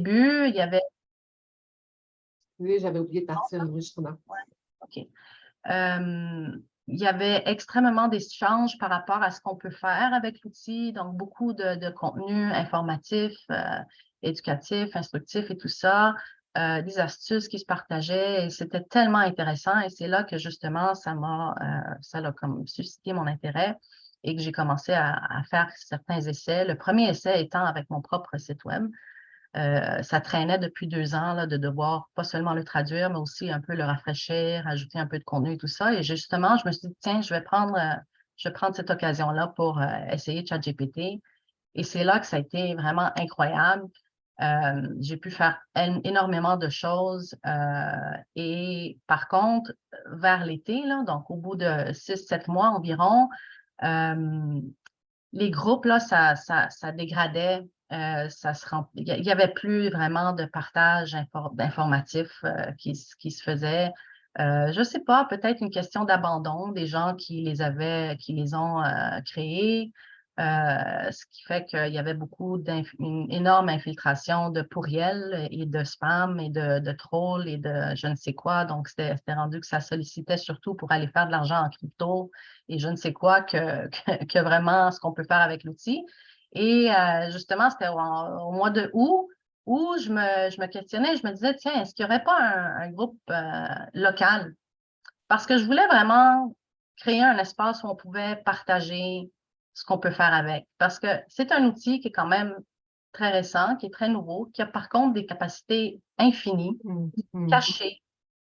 début, il y avait... Oui, j'avais oublié de partir l'enregistrement. Ouais, OK. Il y avait extrêmement d'échanges par rapport à ce qu'on peut faire avec l'outil, donc beaucoup de contenu informatif, éducatif, instructif et tout ça, des astuces qui se partageaient et c'était tellement intéressant et c'est là que justement ça a comme suscité mon intérêt et que j'ai commencé à faire certains essais. Le premier essai étant avec mon propre site web. Ça traînait depuis 2 ans là, de devoir pas seulement le traduire, mais aussi un peu le rafraîchir, ajouter un peu de contenu et tout ça. Et justement, je me suis dit, tiens, je vais prendre cette occasion-là pour essayer ChatGPT. Et c'est là que ça a été vraiment incroyable. J'ai pu faire énormément de choses. Et par contre, vers l'été, là, donc au bout de 6-7 mois environ, les groupes, là, ça dégradait. Il y avait plus vraiment de partage d'informatif qui se faisait. Je ne sais pas, peut-être une question d'abandon des gens qui les ont créés, ce qui fait qu'il y avait une énorme infiltration de pourriels et de spam et de trolls et de je ne sais quoi. Donc, c'était rendu que ça sollicitait surtout pour aller faire de l'argent en crypto et je ne sais quoi que vraiment ce qu'on peut faire avec l'outil. Et justement, c'était au mois de août où je me questionnais, je me disais, tiens, est-ce qu'il n'y aurait pas un groupe local? Parce que je voulais vraiment créer un espace où on pouvait partager ce qu'on peut faire avec. Parce que c'est un outil qui est quand même très récent, qui est très nouveau, qui a par contre des capacités infinies, cachées.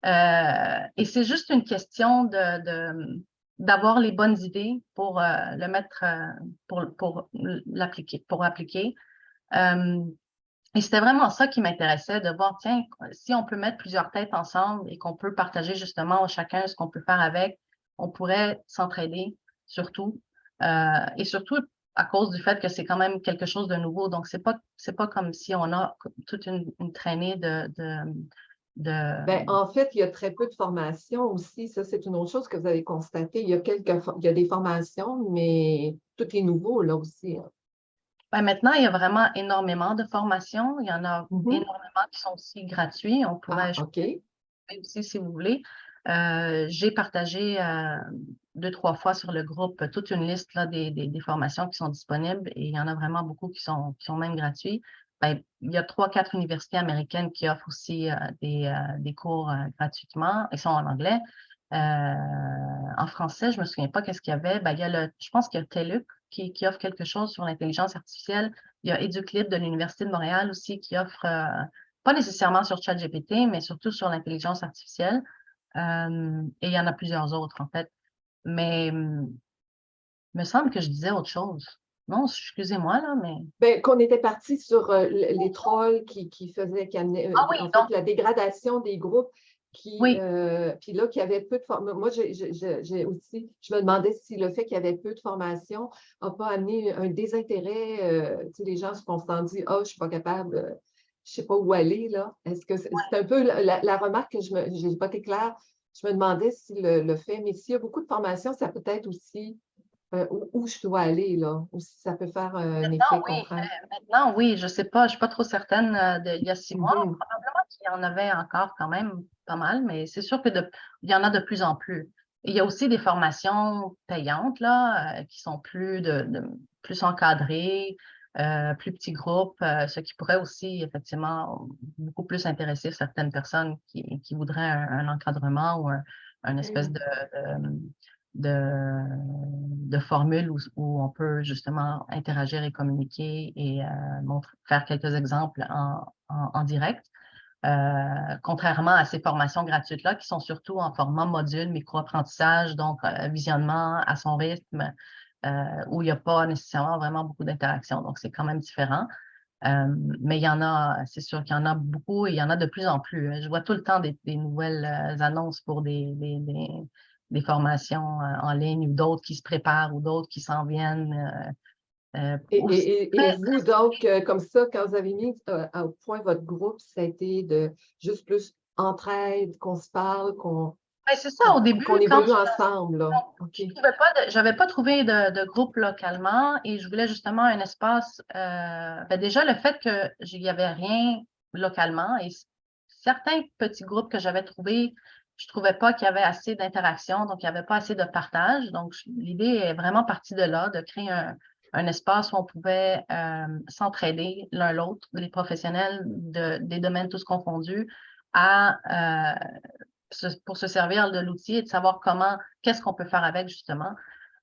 Et c'est juste une question d'avoir les bonnes idées pour le mettre, pour l'appliquer, pour appliquer. Et c'était vraiment ça qui m'intéressait, de voir, tiens, si on peut mettre plusieurs têtes ensemble et qu'on peut partager justement chacun ce qu'on peut faire avec, on pourrait s'entraider surtout. Et surtout à cause du fait que c'est quand même quelque chose de nouveau. Donc, c'est pas comme si on a toute une traînée Ben, en fait, il y a très peu de formations aussi. Ça, c'est une autre chose que vous avez constaté. Il y a des formations, mais tout est nouveau là aussi. Ben, maintenant, il y a vraiment énormément de formations. Il y en a Mhm. énormément qui sont aussi gratuits. On pourrait OK. aussi, si vous voulez. J'ai partagé 2-3 fois sur le groupe toute une liste là, des formations qui sont disponibles et il y en a vraiment beaucoup qui sont même gratuits. Ben, il y a 3-4 universités américaines qui offrent aussi des cours gratuitement. Ils sont en anglais. En français, je me souviens pas qu'est-ce qu'il y avait. Ben, je pense qu'il y a TELUC qui offre quelque chose sur l'intelligence artificielle. Il y a EduClip de l'Université de Montréal aussi qui offre, pas nécessairement sur ChatGPT, mais surtout sur l'intelligence artificielle. Et il y en a plusieurs autres, en fait. Mais il me semble que je disais autre chose. Non, excusez-moi, là, mais... Ben, qu'on était parti sur les trolls qui amenaient, Ah oui, en fait, donc, la dégradation des groupes oui, puis là, qu'il y avait peu de formation. Moi, j'ai aussi, je me demandais si le fait qu'il y avait peu de formation n'a pas amené un désintérêt. Tu sais, les gens se sont dit, oh, je ne suis pas capable, je ne sais pas où aller, là. Est-ce que c'est un peu la remarque que je n'ai pas été claire. Je me demandais si le fait, mais s'il y a beaucoup de formation, ça peut être aussi où je dois aller, là, ou si ça peut faire un effet contraire. maintenant, oui, je sais pas, je suis pas trop certaine il y a 6 mois. Mhm. Probablement qu'il y en avait encore quand même pas mal, mais c'est sûr il y en a de plus en plus. Et il y a aussi des formations payantes, là, qui sont plus encadrées, plus petits groupes, ce qui pourrait aussi, effectivement, beaucoup plus intéresser certaines personnes qui voudraient un encadrement ou un espèce de formule où on peut justement interagir et communiquer et faire quelques exemples en direct. Contrairement à ces formations gratuites-là qui sont surtout en format module, micro-apprentissage, donc visionnement à son rythme, où il n'y a pas nécessairement vraiment beaucoup d'interaction. Donc, c'est quand même différent. Mais il y en a, c'est sûr qu'il y en a beaucoup et il y en a de plus en plus. Je vois tout le temps des nouvelles annonces pour des formations en ligne ou d'autres qui se préparent ou d'autres qui s'en viennent. Aussi Et vous, donc, comme ça, quand vous avez mis au point votre groupe, ça a été de juste plus entraide, qu'on se parle, ben, c'est ça, au début, qu'on quand évolue ensemble, là. OK. j'avais pas trouvé de groupe localement et je voulais justement un espace. Ben déjà, le fait qu'il y avait rien localement. Et certains petits groupes que j'avais trouvés, je ne trouvais pas qu'il y avait assez d'interaction, donc il n'y avait pas assez de partage. Donc, l'idée est vraiment partie de là, de créer un espace où on pouvait s'entraider l'un l'autre, les professionnels des domaines tous confondus, pour se servir de l'outil et de savoir qu'est-ce qu'on peut faire avec, justement.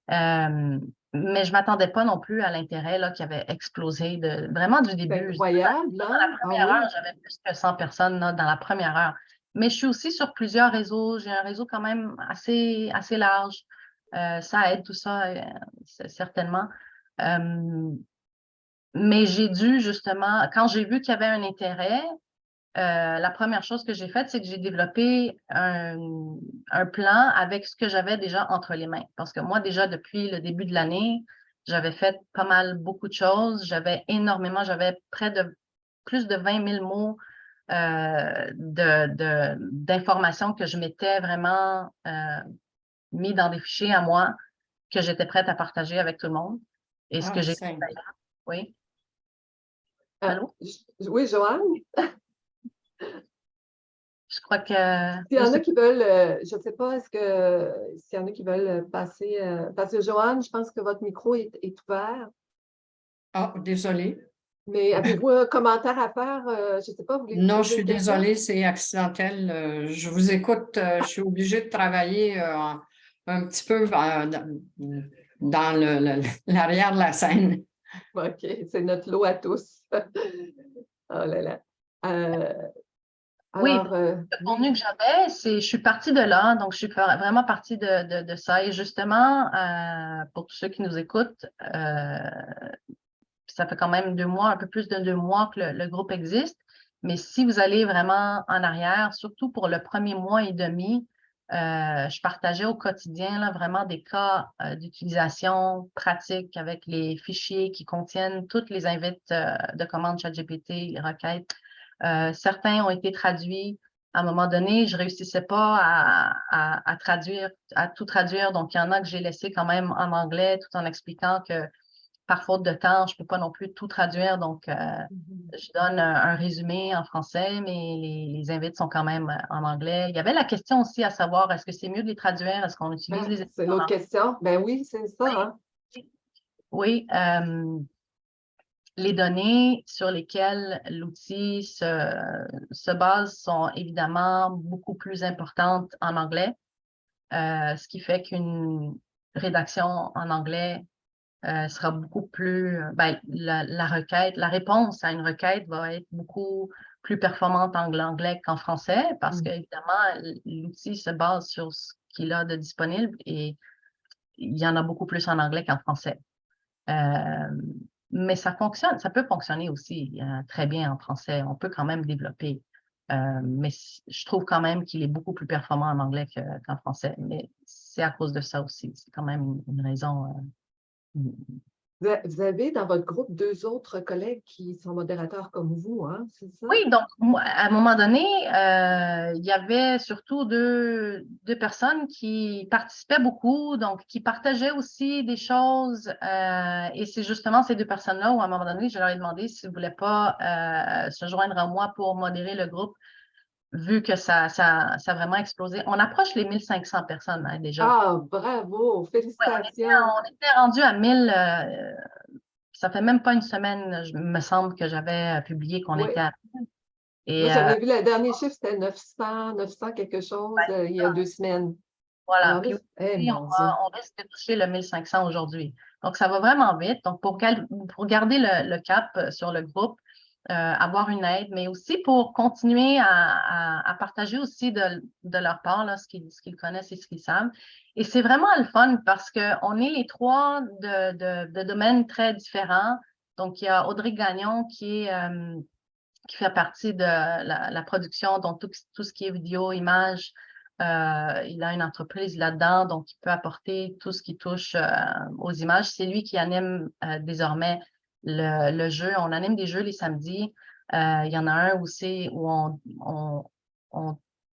Mais je ne m'attendais pas non plus à l'intérêt qui avait explosé vraiment du C'est début. incroyable, Dans hein? la Ah première oui? heure, j'avais plus que 100 personnes là, dans la première heure. Mais je suis aussi sur plusieurs réseaux. J'ai un réseau quand même assez large. Ça aide tout ça, certainement. Mais j'ai dû justement, quand j'ai vu qu'il y avait un intérêt, la première chose que j'ai faite, c'est que j'ai développé un plan avec ce que j'avais déjà entre les mains. Parce que moi, déjà, depuis le début de l'année, j'avais fait pas mal, beaucoup de choses. J'avais plus de 20 000 mots d'informations que je m'étais vraiment mis dans des fichiers à moi que j'étais prête à partager avec tout le monde. Et ce Ah, que j'ai fait c'est... d'ailleurs, oui. Ah, Allô? oui, Joanne? Je crois que, S'il y je en a sais qui veulent, je ne sais pas, s'il y en a qui veulent passer, parce que Joanne, je pense que votre micro est ouvert, Ah, désolée. mais avez-vous un commentaire à faire? Je ne sais pas, voulez-vous Non, je poser suis une question? désolée, c'est accidentel. Je vous écoute, je suis obligée de travailler un petit peu dans l'arrière de la scène. OK, c'est notre lot à tous. Oh là là. Euh, oui, alors, le oui. contenu que j'avais, je suis partie de là, donc je suis vraiment partie de ça. Et justement, pour tous ceux qui nous écoutent, ça fait quand même 2 mois, un peu plus de 2 mois que le groupe existe. Mais si vous allez vraiment en arrière, surtout pour le premier mois et demi, je partageais au quotidien là, vraiment des cas d'utilisation pratique avec les fichiers qui contiennent toutes les invites de commandes ChatGPT, les requêtes. Certains ont été traduits. À un moment donné, je ne réussissais pas à traduire, à tout traduire. Donc, il y en a que j'ai laissé quand même en anglais tout en expliquant que par faute de temps, je ne peux pas non plus tout traduire. Donc, Mhm. je donne un résumé en français, mais les invites sont quand même en anglais. Il y avait la question aussi à savoir, est-ce que c'est mieux de les traduire? Est-ce qu'on utilise Ah, les c'est invites en l'autre anglais? question. Ben oui, c'est ça, hein? Oui. Les données sur lesquelles l'outil se base sont évidemment beaucoup plus importantes en anglais, ce qui fait qu'une rédaction en anglais sera beaucoup plus, la requête, la réponse à une requête va être beaucoup plus performante en anglais qu'en français parce Mm. qu'évidemment, l'outil se base sur ce qu'il a de disponible et il y en a beaucoup plus en anglais qu'en français. Euh, mais ça fonctionne, ça peut fonctionner aussi très bien en français. On peut quand même développer. Mais je trouve quand même qu'il est beaucoup plus performant en anglais qu'en français. Mais c'est à cause de ça aussi. C'est quand même une raison. Vous avez dans votre groupe 2 autres collègues qui sont modérateurs comme vous, hein? C'est ça? Oui, donc à un moment donné, il y avait surtout deux personnes qui participaient beaucoup, donc qui partageaient aussi des choses. Et c'est justement ces deux personnes-là où à un moment donné, je leur ai demandé s'ils ne voulaient pas se joindre à moi pour modérer le groupe, vu que ça a vraiment explosé. On approche les 1500 personnes hein, déjà. Ah, bravo! Ouais, Félicitations! on était rendu à 1000. Ça fait même pas une semaine, me semble, que j'avais publié qu'on Oui. était à. Moi, Et j'avais vu le dernier chiffre, c'était 900 quelque chose il y a 2 semaines. voilà. Alors là, Puis aussi, mon Dieu. on risque de toucher le 1500 aujourd'hui. Donc, ça va vraiment vite. Donc, pour garder le cap sur le groupe, avoir une aide, mais aussi pour continuer à partager aussi de leur part là, ce qu'ils connaissent et ce qu'ils savent. Et c'est vraiment le fun parce qu'on est les trois de domaines très différents. Donc, il y a Audrey Gagnon qui fait partie de la production, donc tout ce qui est vidéo, image. Il a une entreprise là-dedans, donc il peut apporter tout ce qui touche aux images. C'est lui qui anime désormais le jeu. On anime des jeux les samedis. Il y en a un aussi où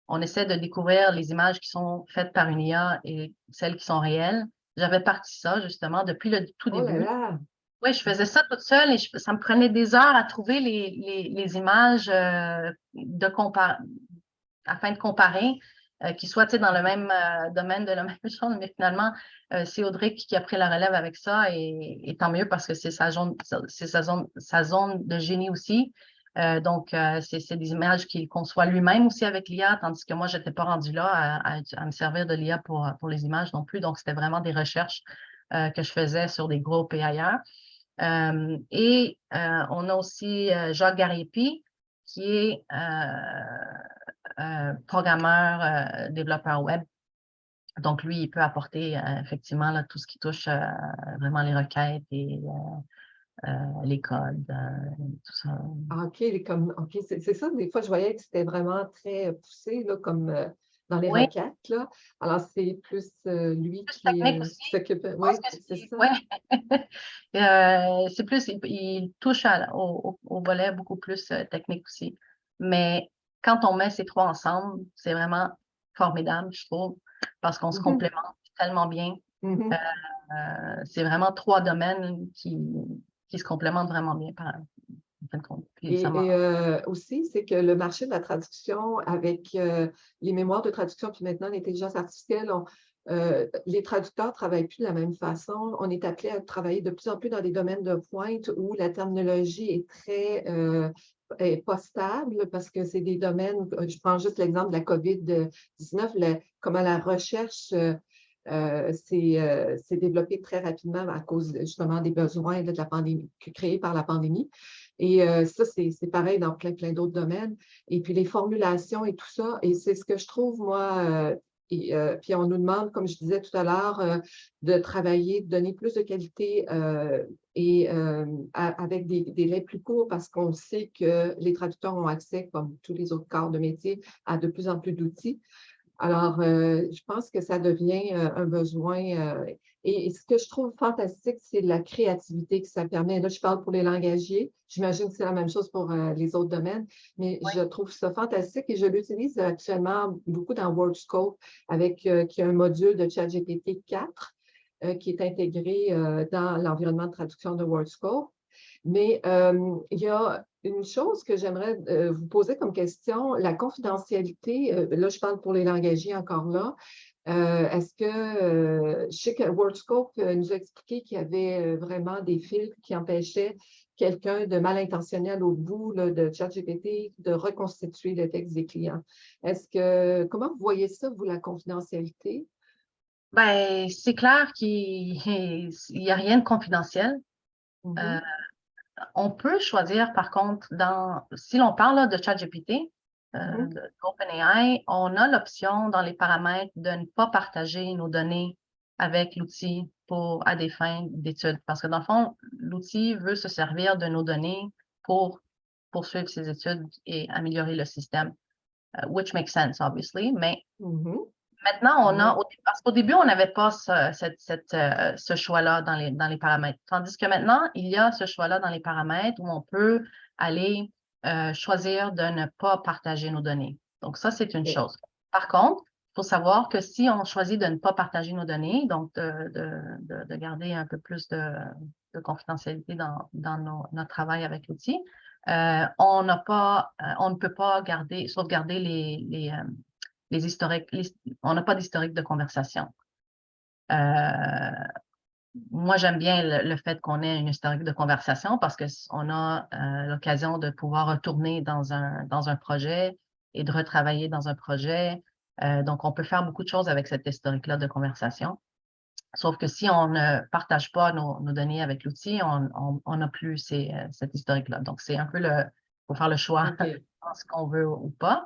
on essaie de découvrir les images qui sont faites par une IA et celles qui sont réelles. J'avais parti ça justement depuis le tout Oh là début. là! Oui, je faisais ça toute seule et ça me prenait des heures à trouver les images afin de comparer, qui soient dans le même domaine de la même chose. Mais finalement, c'est Audrey qui a pris la relève avec ça et tant mieux parce que c'est sa zone de génie aussi. Donc, c'est des images qu'il conçoit lui-même aussi avec l'IA, tandis que moi, je n'étais pas rendue là à me servir de l'IA pour les images non plus. Donc, c'était vraiment des recherches que je faisais sur des groupes et ailleurs. On a aussi Jacques Gariepi, qui est programmeur, développeur web. Donc, lui, il peut apporter effectivement là, tout ce qui touche vraiment les requêtes et les codes, tout ça. Ah, OK, OK, c'est ça. Des fois, je voyais que c'était vraiment très poussé, là, comme dans les Oui, requêtes, là. Alors, c'est plus lui plus technique aussi. qui s'occupe. Je Oui, pense que c'est ça. ouais. C'est plus, il touche au volet beaucoup plus technique aussi. Mais quand on met ces trois ensemble, c'est vraiment formidable, je trouve, parce qu'on se Mhm, complémente tellement bien. mhm. C'est vraiment trois domaines qui se complémentent vraiment bien en fin de compte. Puis ça Et aussi, c'est que le marché de la traduction avec les mémoires de traduction, puis maintenant l'intelligence artificielle, les traducteurs ne travaillent plus de la même façon. On est appelé à travailler de plus en plus dans des domaines de pointe où la terminologie est très est pas stable parce que c'est des domaines, je prends juste l'exemple de la COVID-19, comment la recherche s'est développée très rapidement à cause justement des besoins de la pandémie, créés par la pandémie. Et ça, c'est pareil dans plein d'autres domaines. Et puis les formulations et tout ça, et c'est ce que je trouve, moi, puis on nous demande, comme je disais tout à l'heure, de travailler, de donner plus de qualité et avec des délais plus courts parce qu'on sait que les traducteurs ont accès, comme tous les autres corps de métier, à de plus en plus d'outils. Alors, je pense que ça devient un besoin. Et ce que je trouve fantastique, c'est la créativité que ça permet. Là, je parle pour les langagiers. J'imagine que c'est la même chose pour les autres domaines, mais je trouve ça fantastique et je l'utilise actuellement beaucoup dans WorkScope qui a un module de ChatGPT 4 qui est intégré dans l'environnement de traduction de WorkScope. Mais il y a une chose que j'aimerais vous poser comme question, la confidentialité. Là, je parle pour les langagiers encore là. Est-ce que, je sais que WorldScope nous a expliqué qu'il y avait vraiment des filtres qui empêchaient quelqu'un de mal intentionné à l'autre bout là, de ChatGPT de reconstituer le texte des clients. Comment vous voyez ça, vous, la confidentialité? Ben, c'est clair qu'il n'y a rien de confidentiel. Euh, Mhm, on peut choisir, par contre, si l'on parle là, de ChatGPT, mhm. d'OpenAI, on a l'option dans les paramètres de ne pas partager nos données avec l'outil à des fins d'études. Parce que dans le fond, l'outil veut se servir de nos données pour poursuivre ses études et améliorer le système, which makes sense, obviously. Mais Mhm. maintenant, Ouais. parce qu'au début, on n'avait pas ce choix-là dans les paramètres. Tandis que maintenant, il y a ce choix-là dans les paramètres où on peut aller choisir de ne pas partager nos données. Donc, ça, c'est une OK. chose. Par contre, il faut savoir que si on choisit de ne pas partager nos données, donc de garder un peu plus de confidentialité notre travail avec l'outil, on ne peut pas sauvegarder les historiques, on n'a pas d'historique de conversation. Euh, Moi, j'aime bien le fait qu'on ait une historique de conversation parce qu'on a l'occasion de pouvoir retourner dans un projet et de retravailler dans un projet. Donc, on peut faire beaucoup de choses avec cette historique-là de conversation. Sauf que si on ne partage pas nos données avec l'outil, on n'a plus cet historique-là. Donc, c'est un peu il faut faire le choix OK. dans ce qu'on veut ou pas.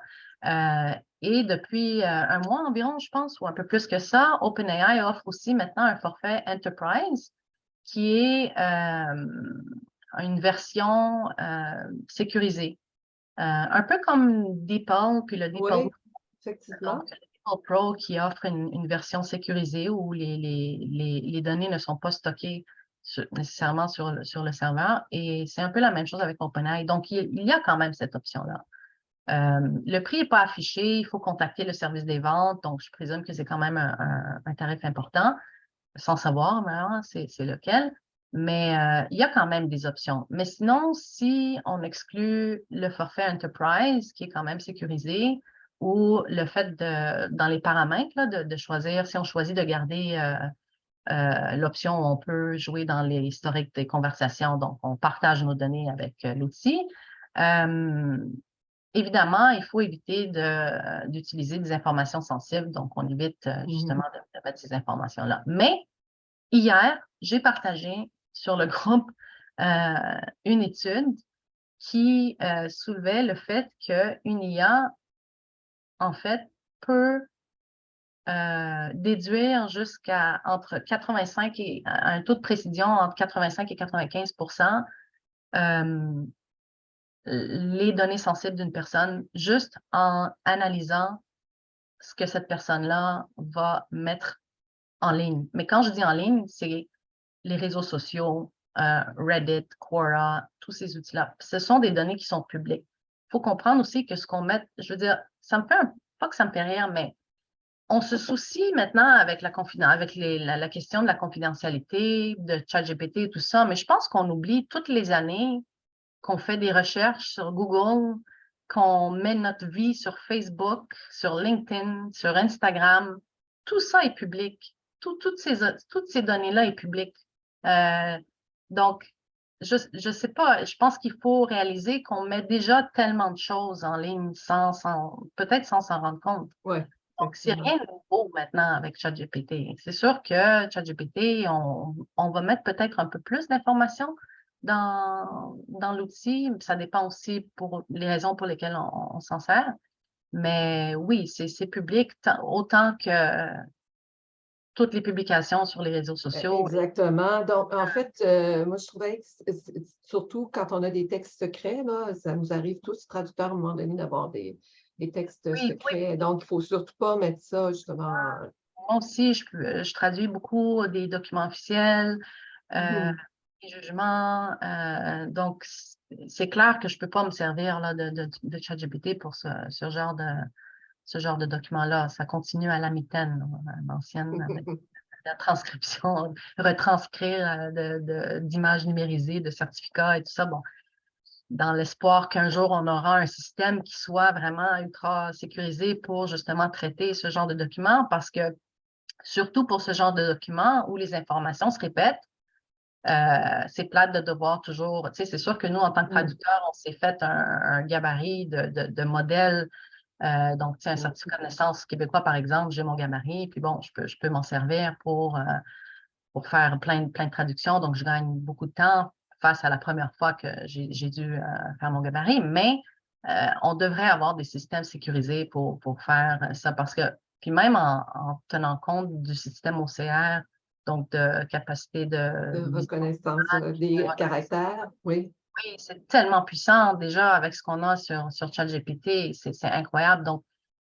Et depuis un mois environ, je pense, ou un peu plus que ça, OpenAI offre aussi maintenant un forfait Enterprise qui est une version sécurisée. Un peu comme DeepL, puis le DeepL Oui, effectivement. donc, DeepL Pro qui offre une version sécurisée où les données ne sont pas stockées nécessairement sur le serveur. Et c'est un peu la même chose avec OpenAI. Donc, il y a quand même cette option-là. Le prix n'est pas affiché, il faut contacter le service des ventes. Donc, je présume que c'est quand même un tarif important, sans savoir, mais c'est lequel. Mais il y a quand même des options. Mais sinon, si on exclut le forfait Enterprise, qui est quand même sécurisé, ou le fait dans les paramètres, là, de choisir, si on choisit de garder l'option où on peut jouer dans les historiques des conversations, donc on partage nos données avec l'outil. Évidemment, il faut éviter d'utiliser des informations sensibles, donc on évite justement de mettre ces informations-là. Mais hier, j'ai partagé sur le groupe une étude qui soulevait le fait qu'une IA, en fait, peut déduire jusqu'à entre 85 et un taux de précision entre 85 et 95 les données sensibles d'une personne juste en analysant ce que cette personne-là va mettre en ligne. Mais quand je dis en ligne, c'est les réseaux sociaux, Reddit, Quora, tous ces outils-là. Ce sont des données qui sont publiques. Il faut comprendre aussi que ce qu'on met, je veux dire, ça me fait pas que ça me fait rire, mais on se soucie maintenant avec la question de la confidentialité, de ChatGPT et tout ça, mais je pense qu'on oublie toutes les années qu'on fait des recherches sur Google, qu'on met notre vie sur Facebook, sur LinkedIn, sur Instagram. Tout ça est public. Toutes ces données-là est publiques. Donc, je ne sais pas, je pense qu'il faut réaliser qu'on met déjà tellement de choses en ligne peut-être sans s'en rendre compte. Ouais. Donc, c'est rien de nouveau maintenant avec ChatGPT. C'est sûr que ChatGPT, on va mettre peut-être un peu plus d'informations dans l'outil. Ça dépend aussi pour les raisons pour lesquelles on s'en sert. Mais oui, c'est public autant que toutes les publications sur les réseaux sociaux. Exactement. Donc, en fait, moi, je trouvais que surtout quand on a des textes secrets, là, ça nous arrive tous, traducteurs, à un moment donné, d'avoir des textes secrets. Oui. Donc, il ne faut surtout pas mettre ça, justement. Moi aussi, je traduis beaucoup des documents officiels, des jugements. Donc, c'est clair que je ne peux pas me servir là, de ChatGPT pour ce genre de document-là. Ça continue à la mitaine, l'ancienne, avec la transcription, retranscrire d'images numérisées, de certificats et tout ça. Bon, dans l'espoir qu'un jour, on aura un système qui soit vraiment ultra sécurisé pour justement traiter ce genre de documents, parce que surtout pour ce genre de documents où les informations se répètent, c'est plate de devoir toujours, tu sais, c'est sûr que nous, en tant que traducteurs, on s'est fait un gabarit de modèles. Donc, tu sais, un certificat de naissance québécois, par exemple, j'ai mon gabarit, puis bon, je peux m'en servir pour faire plein de traductions. Donc, je gagne beaucoup de temps face à la première fois que j'ai dû faire mon gabarit. Mais on devrait avoir des systèmes sécurisés pour faire ça parce que, puis même en tenant compte du système OCR, donc de capacité de reconnaissance des caractères, oui. Oui, c'est tellement puissant déjà avec ce qu'on a sur ChatGPT, c'est incroyable. Donc,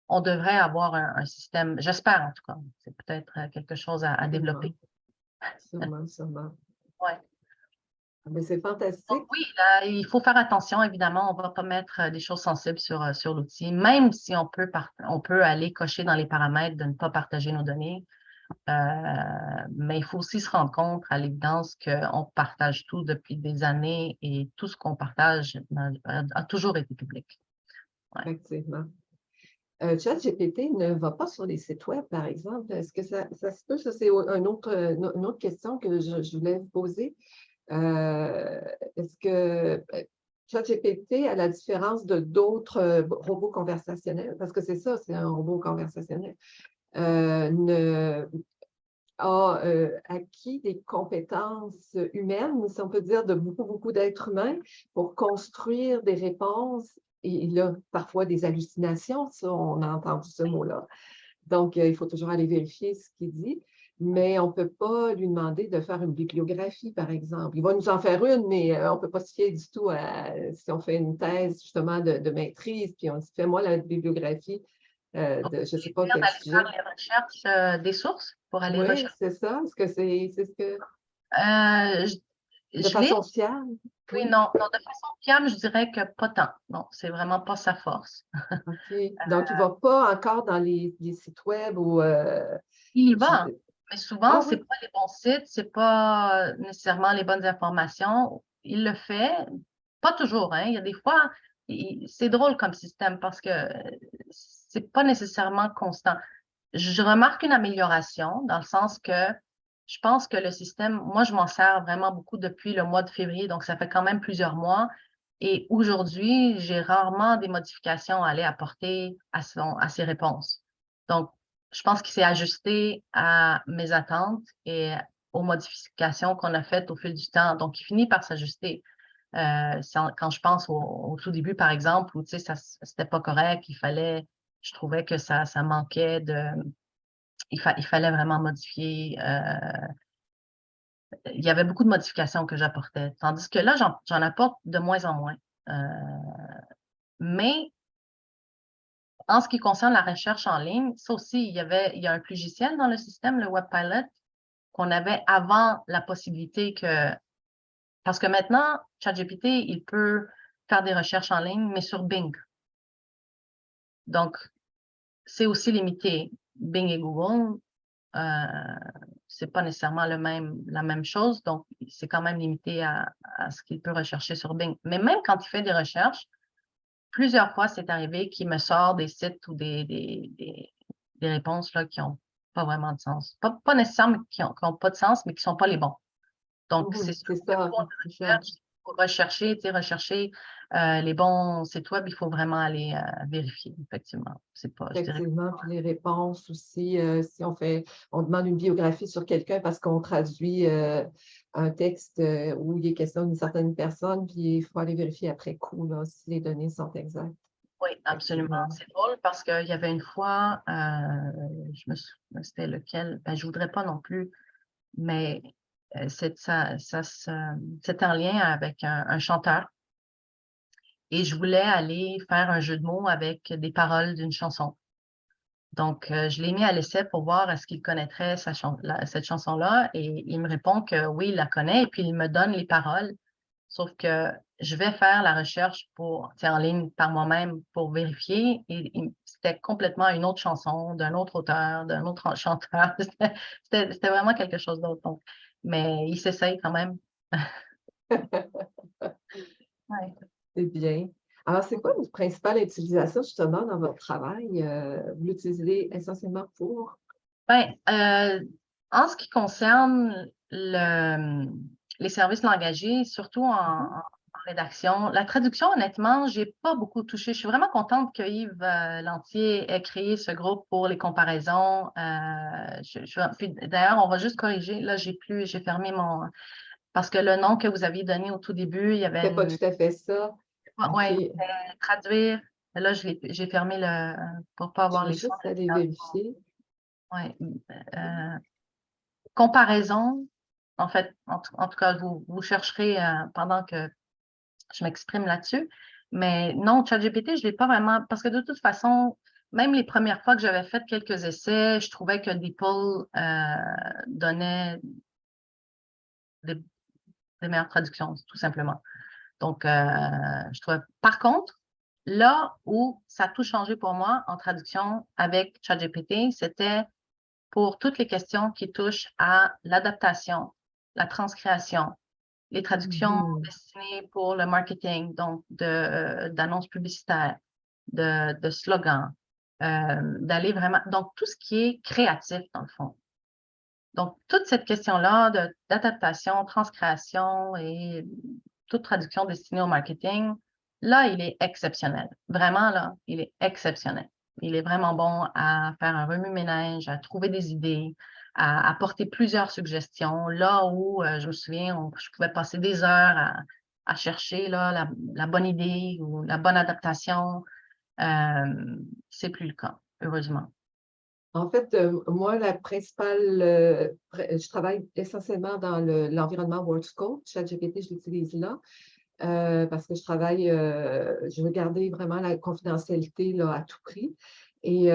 on devrait avoir un système, j'espère en tout cas, c'est peut-être quelque chose à développer. Sûrement. Ouais. Mais c'est fantastique. Donc, oui, là, il faut faire attention, évidemment, on ne va pas mettre des choses sensibles sur l'outil, même si on peut aller cocher dans les paramètres de ne pas partager nos données. Mais il faut aussi se rendre compte à l'évidence qu'on partage tout depuis des années et tout ce qu'on partage a toujours été public. Ouais. Effectivement. ChatGPT ne va pas sur les sites web, par exemple. Est-ce que ça se peut? Ça, c'est une autre question que je voulais vous poser. Est-ce que ChatGPT, à la différence de d'autres robots conversationnels, parce que c'est ça, c'est un robot conversationnel, a acquis des compétences humaines, si on peut dire, de beaucoup d'êtres humains pour construire des réponses. Et il a parfois des hallucinations, ça, on a entendu ce mot-là. Donc, il faut toujours aller vérifier ce qu'il dit, mais on ne peut pas lui demander de faire une bibliographie, par exemple. Il va nous en faire une, mais on ne peut pas se fier du tout si on fait une thèse, justement, de maîtrise, puis on dit, fais-moi la bibliographie de je ne sais pas quel sujet. Faire les recherches des sources pour aller rechercher. Oui, c'est ça. Est-ce que c'est ce que... De façon fiable? Oui, non, de façon fiable, je dirais que pas tant. Non, c'est vraiment pas sa force. OK. Donc, il ne va pas encore dans les sites web ou... Il y va. Mais souvent, Ah c'est oui, pas les bons sites, c'est pas nécessairement les bonnes informations. Il le fait, pas toujours, hein. Il y a des fois, c'est drôle comme système parce que c'est pas nécessairement constant. Je remarque une amélioration dans le sens que je pense que le système, moi, je m'en sers vraiment beaucoup depuis le mois de février, donc ça fait quand même plusieurs mois. Et aujourd'hui, j'ai rarement des modifications à aller apporter à ses réponses. Donc, je pense qu'il s'est ajusté à mes attentes et aux modifications qu'on a faites au fil du temps. Donc, il finit par s'ajuster. Quand je pense au tout début, par exemple, où tu sais, c'était pas correct, je trouvais que ça manquait il fallait vraiment modifier. Il y avait beaucoup de modifications que j'apportais, tandis que là, j'en apporte de moins en moins. Mais en ce qui concerne la recherche en ligne, ça aussi, il y a un logiciel dans le système, le WebPilot, qu'on avait avant la possibilité parce que maintenant, ChatGPT, il peut faire des recherches en ligne, mais sur Bing. Donc, c'est aussi limité. Bing et Google, c'est pas nécessairement la même chose, donc c'est quand même limité à ce qu'il peut rechercher sur Bing. Mais même quand il fait des recherches, plusieurs fois, c'est arrivé qu'il me sort des sites ou des réponses là, qui n'ont pas vraiment de sens. Pas nécessairement qui n'ont pas de sens, mais qui ne sont pas les bons. Donc, c'est sûr c'est que ça, pour une c'est ça. recherche, pour rechercher, tu sais, rechercher les bons sites web, il faut vraiment aller vérifier, effectivement. C'est pas, je dirais que Effectivement, puis les réponses aussi, si on demande une biographie sur quelqu'un parce qu'on traduit un texte où il est question d'une certaine personne, puis il faut aller vérifier après coup là, si les données sont exactes. oui, absolument. Effectivement. C'est drôle parce qu'il y avait une fois, c'était lequel? Ben, je voudrais pas non plus, mais c'était en lien avec un chanteur et je voulais aller faire un jeu de mots avec des paroles d'une chanson. Donc, je l'ai mis à l'essai pour voir est-ce qu'il connaîtrait cette chanson-là et il me répond que oui, il la connaît et puis il me donne les paroles. Sauf que je vais faire la recherche en ligne par moi-même pour vérifier et c'était complètement une autre chanson d'un autre auteur, d'un autre chanteur. C'était vraiment quelque chose d'autre. Donc, mais il s'essaye quand même. Ouais. C'est bien. Alors, c'est quoi votre principale utilisation justement dans votre travail? Vous l'utilisez essentiellement pour? Ben, en ce qui concerne les services langagiers, surtout en rédaction, la traduction, honnêtement, j'ai pas beaucoup touché. Je suis vraiment contente que Yves Lantier ait créé ce groupe pour les comparaisons. D'ailleurs, on va juste corriger. Là, j'ai fermé parce que le nom que vous aviez donné au tout début, il y avait C'est pas tout à fait ça. OK. ouais, traduire. Là, j'ai fermé pour pas Je avoir vais les juste aller vérifier. ouais. Euh, comparaison, en fait, en tout cas, vous chercherez pendant que je m'exprime là-dessus. Mais non, ChatGPT, je ne l'ai pas vraiment, parce que de toute façon, même les premières fois que j'avais fait quelques essais, je trouvais que DeepL donnait des, des meilleures traductions, tout simplement. Donc, je trouvais. Par contre, là où ça a tout changé pour moi en traduction avec ChatGPT, c'était pour toutes les questions qui touchent à l'adaptation, la transcréation, les traductions Mhm. destinées pour le marketing, donc d'annonces publicitaires, de slogans, d'aller vraiment, donc tout ce qui est créatif dans le fond. Donc, toute cette question-là d'adaptation, transcréation et toute traduction destinée au marketing, là, il est exceptionnel. Vraiment, là, il est exceptionnel. Il est vraiment bon à faire un remue-ménage, à trouver des idées, à apporter plusieurs suggestions. Là où, je me souviens, je pouvais passer des heures à chercher là, la bonne idée ou la bonne adaptation. C'est plus le cas, heureusement. En fait, moi, la principale, je travaille essentiellement dans l'environnement WorldScope. ChatGPT, je l'utilise là parce que je veux garder vraiment la confidentialité là, à tout prix. Et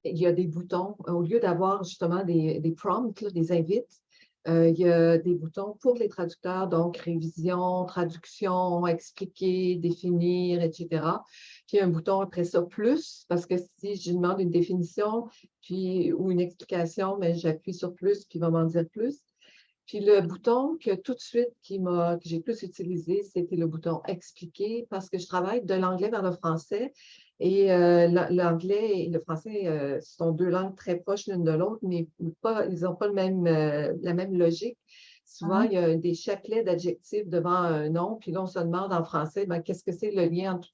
il y a des boutons, au lieu d'avoir justement des prompts, là, des invites, Il y a des boutons pour les traducteurs, donc révision, traduction, expliquer, définir, etc. Puis un bouton après ça, plus, parce que si je demande une définition ou une explication, mais j'appuie sur plus, puis il va m'en dire plus. Puis le bouton que tout de suite que j'ai plus utilisé, c'était le bouton expliquer parce que je travaille de l'anglais vers le français. Et l'anglais et le français sont deux langues très proches l'une de l'autre, mais ils n'ont pas la même logique. Souvent, il y a des chapelets d'adjectifs devant un nom, puis là, on se demande en français, qu'est-ce que c'est le lien entre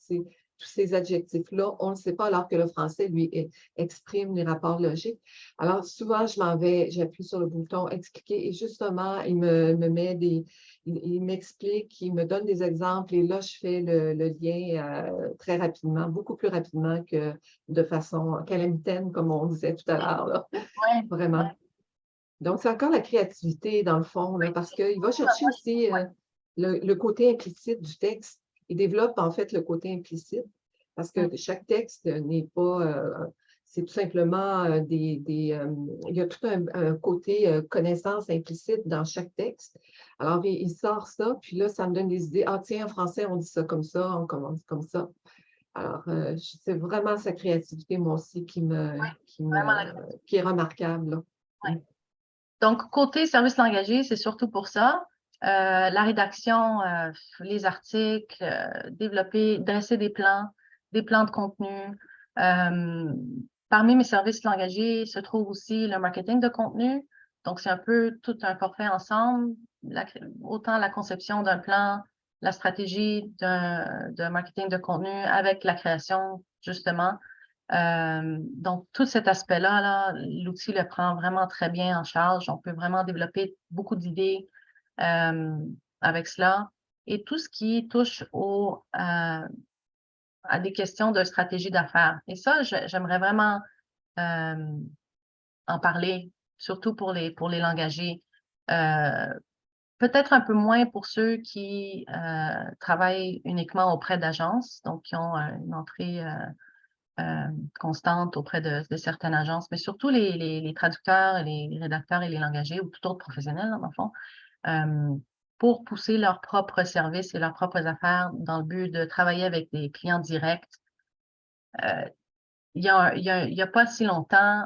tous ces adjectifs-là? On ne sait pas, alors que le français, lui, exprime les rapports logiques. Alors, souvent, j'appuie sur le bouton expliquer et justement, il m'explique, il me donne des exemples et là, je fais le lien très rapidement, beaucoup plus rapidement que de façon qu'à la mitaine, comme on disait tout à l'heure, là. Ouais, Vraiment. ouais. Donc, c'est encore la créativité, dans le fond, là, parce qu'il va chercher aussi le côté implicite du texte. Il développe, en fait, le côté implicite, parce que chaque texte n'est pas... c'est tout simplement il y a tout un côté connaissance implicite dans chaque texte. Alors, il sort ça, puis là, ça me donne des idées. Ah, tiens, en français, on dit ça comme ça, on commence comme ça. Alors, c'est vraiment sa créativité, moi aussi, Vraiment qui est remarquable, là. ouais. Donc, côté service langagier, c'est surtout pour ça. La rédaction, les articles, dresser des plans de contenu. Parmi mes services langagiers se trouve aussi le marketing de contenu. Donc, c'est un peu tout un forfait ensemble, autant la conception d'un plan, la stratégie d'un marketing de contenu avec la création, justement. Donc, tout cet aspect-là, là, l'outil le prend vraiment très bien en charge. On peut vraiment développer beaucoup d'idées avec cela. Et tout ce qui touche à des questions de stratégie d'affaires. Et ça, j'aimerais vraiment en parler, surtout pour les langagiers. Peut-être un peu moins pour ceux qui travaillent uniquement auprès d'agences, donc qui ont une entrée constante auprès de certaines agences, mais surtout les traducteurs, et les rédacteurs et les langagiers ou tout autre professionnel, dans le fond, pour pousser leurs propres services et leurs propres affaires dans le but de travailler avec des clients directs. Il y a pas si longtemps,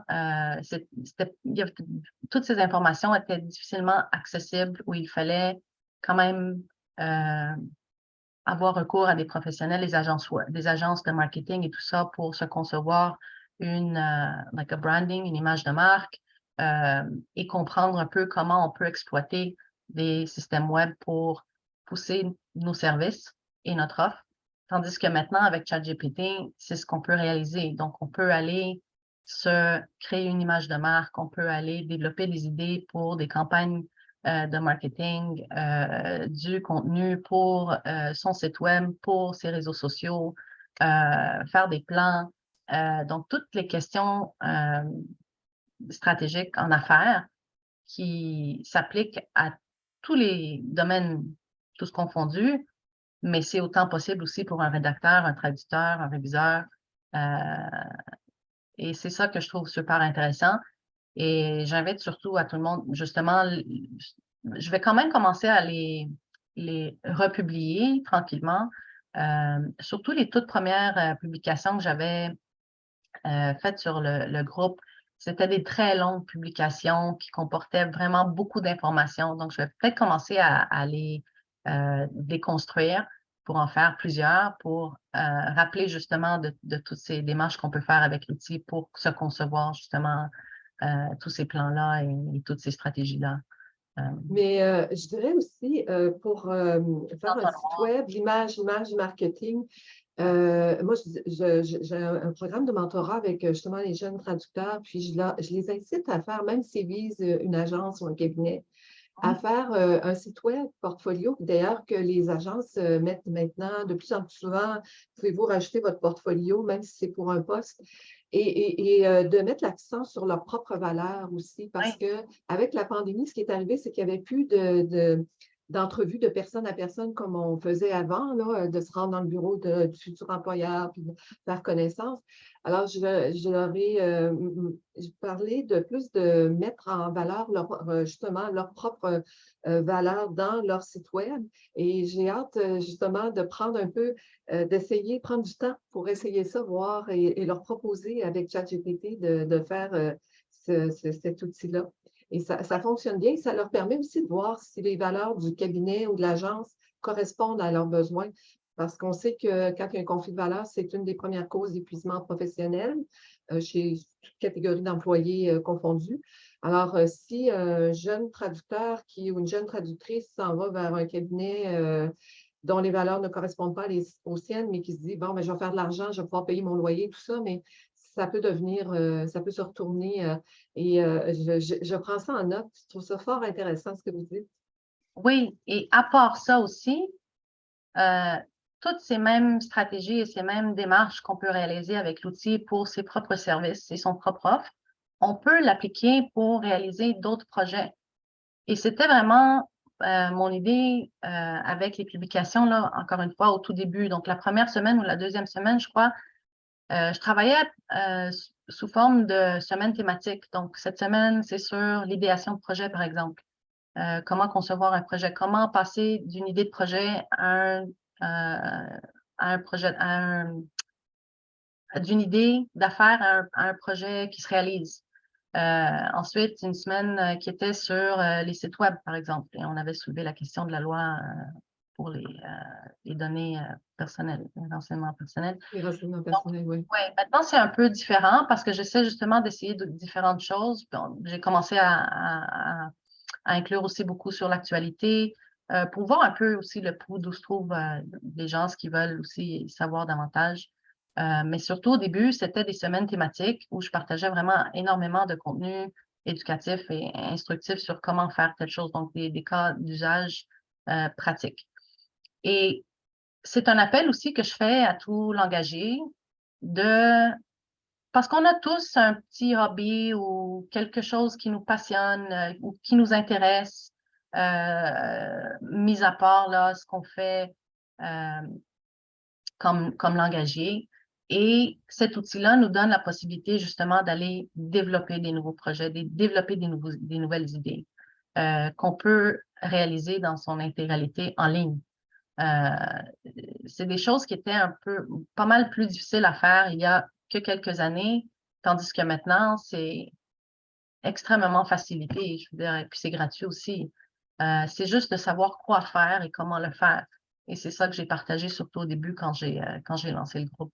toutes ces informations étaient difficilement accessibles où il fallait quand même avoir recours à des professionnels, des agences de marketing et tout ça pour se concevoir like a branding, une image de marque et comprendre un peu comment on peut exploiter des systèmes web pour pousser nos services et notre offre. Tandis que maintenant, avec ChatGPT, c'est ce qu'on peut réaliser. Donc, on peut aller se créer une image de marque, on peut aller développer des idées pour des campagnes de marketing, du contenu pour son site web, pour ses réseaux sociaux, faire des plans. Donc, toutes les questions stratégiques en affaires qui s'appliquent à tous les domaines, tous confondus, mais c'est autant possible aussi pour un rédacteur, un traducteur, un réviseur. Et c'est ça que je trouve super intéressant. Et j'invite surtout à tout le monde, justement, je vais quand même commencer à les republier tranquillement. Surtout les toutes premières publications que j'avais faites sur le groupe, c'était des très longues publications qui comportaient vraiment beaucoup d'informations. Donc, je vais peut-être commencer à les déconstruire pour en faire plusieurs, pour rappeler justement de toutes ces démarches qu'on peut faire avec l'outil pour se concevoir justement tous ces plans-là et toutes ces stratégies-là. Mais je dirais aussi, pour faire un site web, l'image marketing, moi, j'ai un programme de mentorat avec justement les jeunes traducteurs, puis je les incite à faire, même s'ils visent une agence ou un cabinet, à faire un site web portfolio. D'ailleurs, que les agences mettent maintenant de plus en plus souvent, pouvez-vous rajouter votre portfolio, même si c'est pour un poste, et de mettre l'accent sur leur propre valeur aussi, parce que avec la pandémie, ce qui est arrivé, c'est qu'il n'y avait plus d'entrevues de personne à personne comme on faisait avant, là, de se rendre dans le bureau du futur employeur puis de faire connaissance. Alors, je leur ai parlé de plus de mettre en valeur justement leur propre valeur dans leur site web. Et j'ai hâte justement de prendre un peu, d'essayer, prendre du temps pour essayer ça, voir et leur proposer avec ChatGPT de faire cet outil-là. Et ça fonctionne bien. Ça leur permet aussi de voir si les valeurs du cabinet ou de l'agence correspondent à leurs besoins. Parce qu'on sait que quand il y a un conflit de valeurs, c'est une des premières causes d'épuisement professionnel chez toute catégorie d'employés confondus. Alors, si un jeune traducteur ou une jeune traductrice s'en va vers un cabinet dont les valeurs ne correspondent pas aux siennes, mais qui se dit, bon, ben, je vais faire de l'argent, je vais pouvoir payer mon loyer, tout ça, mais ça peut devenir, ça peut se retourner. Je prends ça en note. Je trouve ça fort intéressant ce que vous dites. Oui, et à part ça aussi, toutes ces mêmes stratégies et ces mêmes démarches qu'on peut réaliser avec l'outil pour ses propres services et son propre offre, on peut l'appliquer pour réaliser d'autres projets. Et c'était vraiment mon idée avec les publications, là, encore une fois, au tout début. Donc, la première semaine ou la deuxième semaine, je crois, je travaillais sous forme de semaine thématique. Donc, cette semaine, c'est sur l'idéation de projet, par exemple. Comment concevoir un projet, comment passer d'une idée de projet un projet, d'une idée d'affaires à un projet qui se réalise. Ensuite, une semaine qui était sur les sites web, par exemple, et on avait soulevé la question de la loi pour les données personnelles, les renseignements personnels. Les renseignements personnels, oui. Oui, maintenant, c'est un peu différent parce que j'essaie justement d'essayer de différentes choses. J'ai commencé à inclure aussi beaucoup sur l'actualité pour voir un peu aussi le pouls d'où se trouvent les gens, ce qu'ils veulent aussi savoir davantage. Mais surtout, au début, c'était des semaines thématiques où je partageais vraiment énormément de contenu éducatif et instructif sur comment faire telle chose, donc des cas d'usage pratiques. Et c'est un appel aussi que je fais à tout l'engagé parce qu'on a tous un petit hobby ou quelque chose qui nous passionne ou qui nous intéresse, mis à part là, ce qu'on fait comme l'engagé. Et cet outil-là nous donne la possibilité justement d'aller développer des nouveaux projets, développer des nouvelles idées qu'on peut réaliser dans son intégralité en ligne. C'est des choses qui étaient pas mal plus difficiles à faire il y a que quelques années, tandis que maintenant, c'est extrêmement facilité, je veux dire, et puis c'est gratuit aussi. C'est juste de savoir quoi faire et comment le faire. Et c'est ça que j'ai partagé surtout au début quand j'ai lancé le groupe.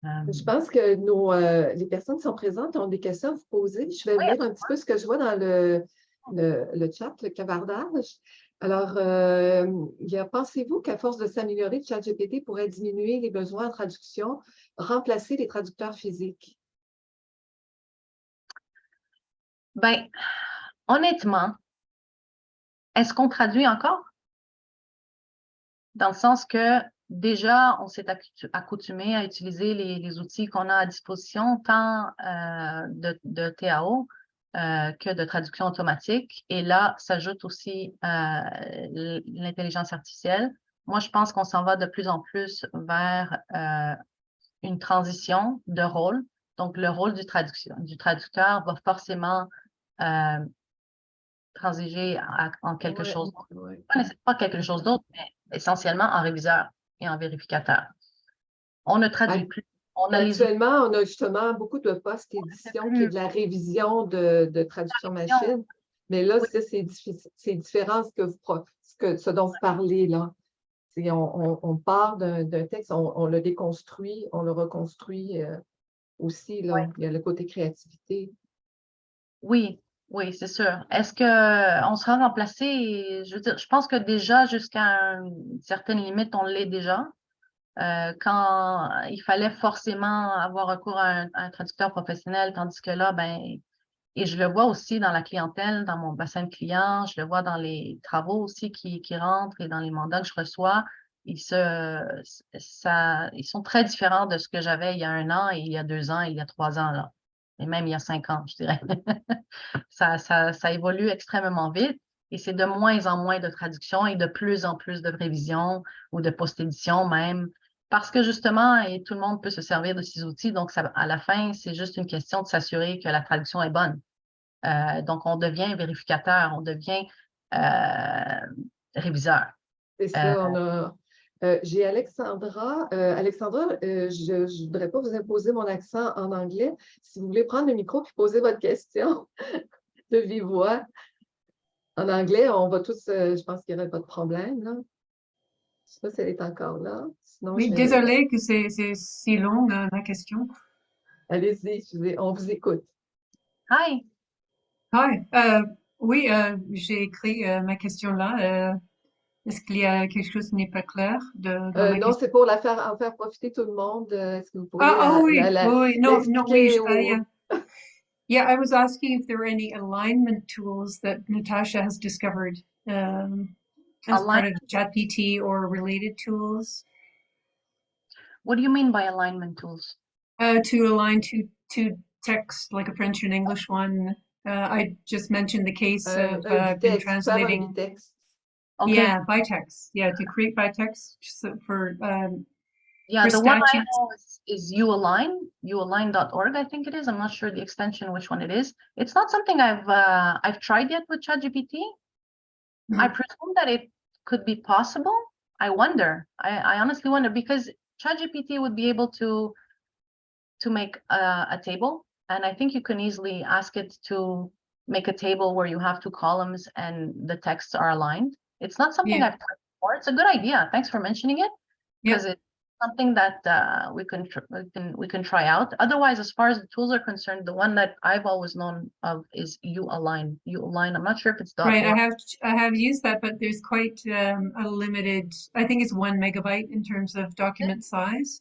Je pense que les personnes qui sont présentes ont des questions à vous poser. Je vais lire un petit peu ce que je vois dans le chat, le cavardage. Alors, pensez-vous qu'à force de s'améliorer, ChatGPT pourrait diminuer les besoins en traduction, remplacer les traducteurs physiques? Ben, honnêtement, est-ce qu'on traduit encore? Dans le sens que déjà, on s'est accoutumé à utiliser les outils qu'on a à disposition, tant de TAO que de traduction automatique. Et là, s'ajoute aussi l'intelligence artificielle. Moi, je pense qu'on s'en va de plus en plus vers une transition de rôle. Donc, le rôle du traducteur va forcément transiger en quelque chose d'autre. Pas quelque chose d'autre, mais essentiellement en réviseur et en vérificateur. On ne traduit plus. Actuellement, on a justement beaucoup de postes édition qui est de la révision de traduction machine. Mais là, c'est différent ce dont vous parlez là. On part d'un texte, on le déconstruit, on le reconstruit aussi. Là. Il y a le côté créativité. Oui, oui, c'est sûr. Est-ce qu'on sera remplacé? Je veux dire, je pense que déjà, jusqu'à une certaine limite, on l'est déjà. Quand il fallait forcément avoir recours à un traducteur professionnel, tandis que là, et je le vois aussi dans la clientèle, dans mon bassin de clients, je le vois dans les travaux aussi qui rentrent et dans les mandats que je reçois, ils sont très différents de ce que j'avais il y a 1 an et il y a 2 ans et il y a 3 ans, là. Et même il y a 5 ans, je dirais. Ça évolue extrêmement vite. Et c'est de moins en moins de traductions et de plus en plus de révisions ou de post-éditions même, parce que justement, et tout le monde peut se servir de ces outils. Donc, ça, à la fin, c'est juste une question de s'assurer que la traduction est bonne. Donc, on devient vérificateur, on devient réviseur. C'est ça, on a. J'ai Alexandra. Alexandra, je ne voudrais pas vous imposer mon accent en anglais. Si vous voulez prendre le micro et poser votre question de vive voix en anglais, on va tous, je pense qu'il n'y aurait pas de problème, là. Je ne sais pas si elle est encore là. Sinon, Oui, je vais. désolée que c'est si long, ma question. Allez-y, on vous écoute. Hi! Hi. Oui, j'ai écrit ma question là. Est-ce qu'il y a quelque chose qui n'est pas clair dans ma Non, question? c'est pour en faire profiter tout le monde. Est-ce que vous pourriez Ah, oh oui, oui, non, non, oui, l'expliquer yeah. Yeah, I was asking if there were any alignment tools that Natasha has discovered as part of ChatGPT or related tools What do you mean by alignment tools? to align two texts, like a French and English one. I just mentioned the case of un been bitexte, faire un translating. bitexte. Okay. Yeah, by text. Yeah, to create by text for Yeah, the one I statutes. know is UAlign, ualign.org, I think it is. I'm not sure the extension, which one it is. It's not something I've tried yet with ChatGPT. I presume that it could be possible. I wonder. I honestly wonder because ChatGPT would be able to make a table, and I think you can easily ask it to make a table where you have two columns and the texts are aligned. It's not something Yeah. I've tried before. It's a good idea. Thanks for mentioning it because it's something that we can try out. Otherwise, as far as the tools are concerned, the one that I've always known of is UAlign. UAlign. I'm not sure if it's Right, .org. I have used that, but there's quite a limited, I think it's 1 megabyte in terms of document size.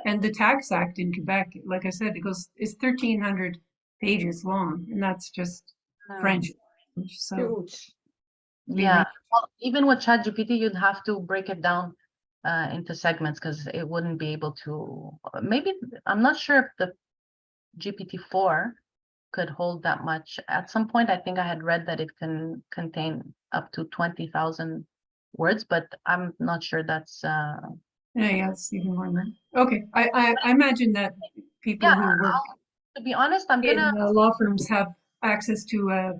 And the Tax Act in Quebec, like I said, it's 1,300 pages long, and that's just French. So Huge. Yeah, well, even with ChatGPT, you'd have to break it down into segments because it wouldn't be able to. Maybe I'm not sure if the GPT-4 could hold that much. At some point, I think I had read that it can contain up to 20,000 words, but I'm not sure that's. yeah, it's even more than that. Okay, I imagine that people Yeah, who work to be honest, I'm in gonna. law firms have access to a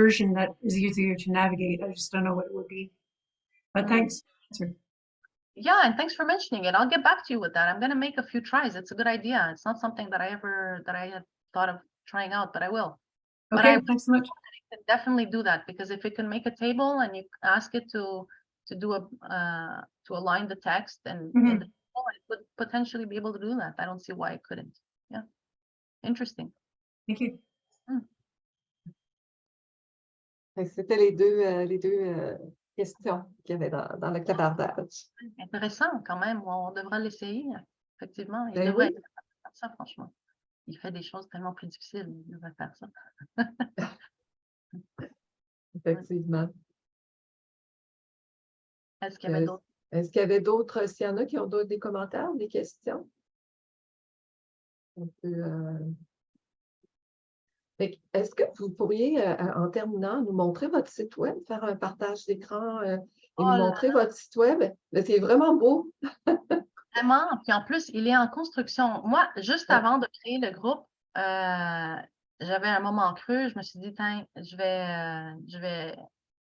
version that is easier to navigate. I just don't know what it would be. But thanks. Yeah, and thanks for mentioning it. I'll get back to you with that. I'm gonna make a few tries. It's a good idea. It's not something that I had thought of trying out, but I will. But Okay, thanks so much. can definitely do that because if it can make a table and you ask it to do to align the text and in the table, it would potentially be able to do that. I don't see why it couldn't. Yeah, interesting. Thank you. C'était les deux questions qu'il y avait dans le clavardage. Intéressant quand même. On devra l'essayer. Effectivement, il Ben devrait oui. faire ça, franchement. Il fait des choses tellement plus difficiles. Il devrait faire ça. Effectivement. Est-ce qu'il y avait d'autres? Est-ce qu'il y avait d'autres, s'il y en a qui ont des commentaires, des questions? Est-ce que vous pourriez, en terminant, nous montrer votre site web, faire un partage d'écran et nous montrer votre site web? C'est vraiment beau. Vraiment. Puis en plus, il est en construction. Moi, juste avant de créer le groupe, j'avais un moment creux. Je me suis dit, tiens, je vais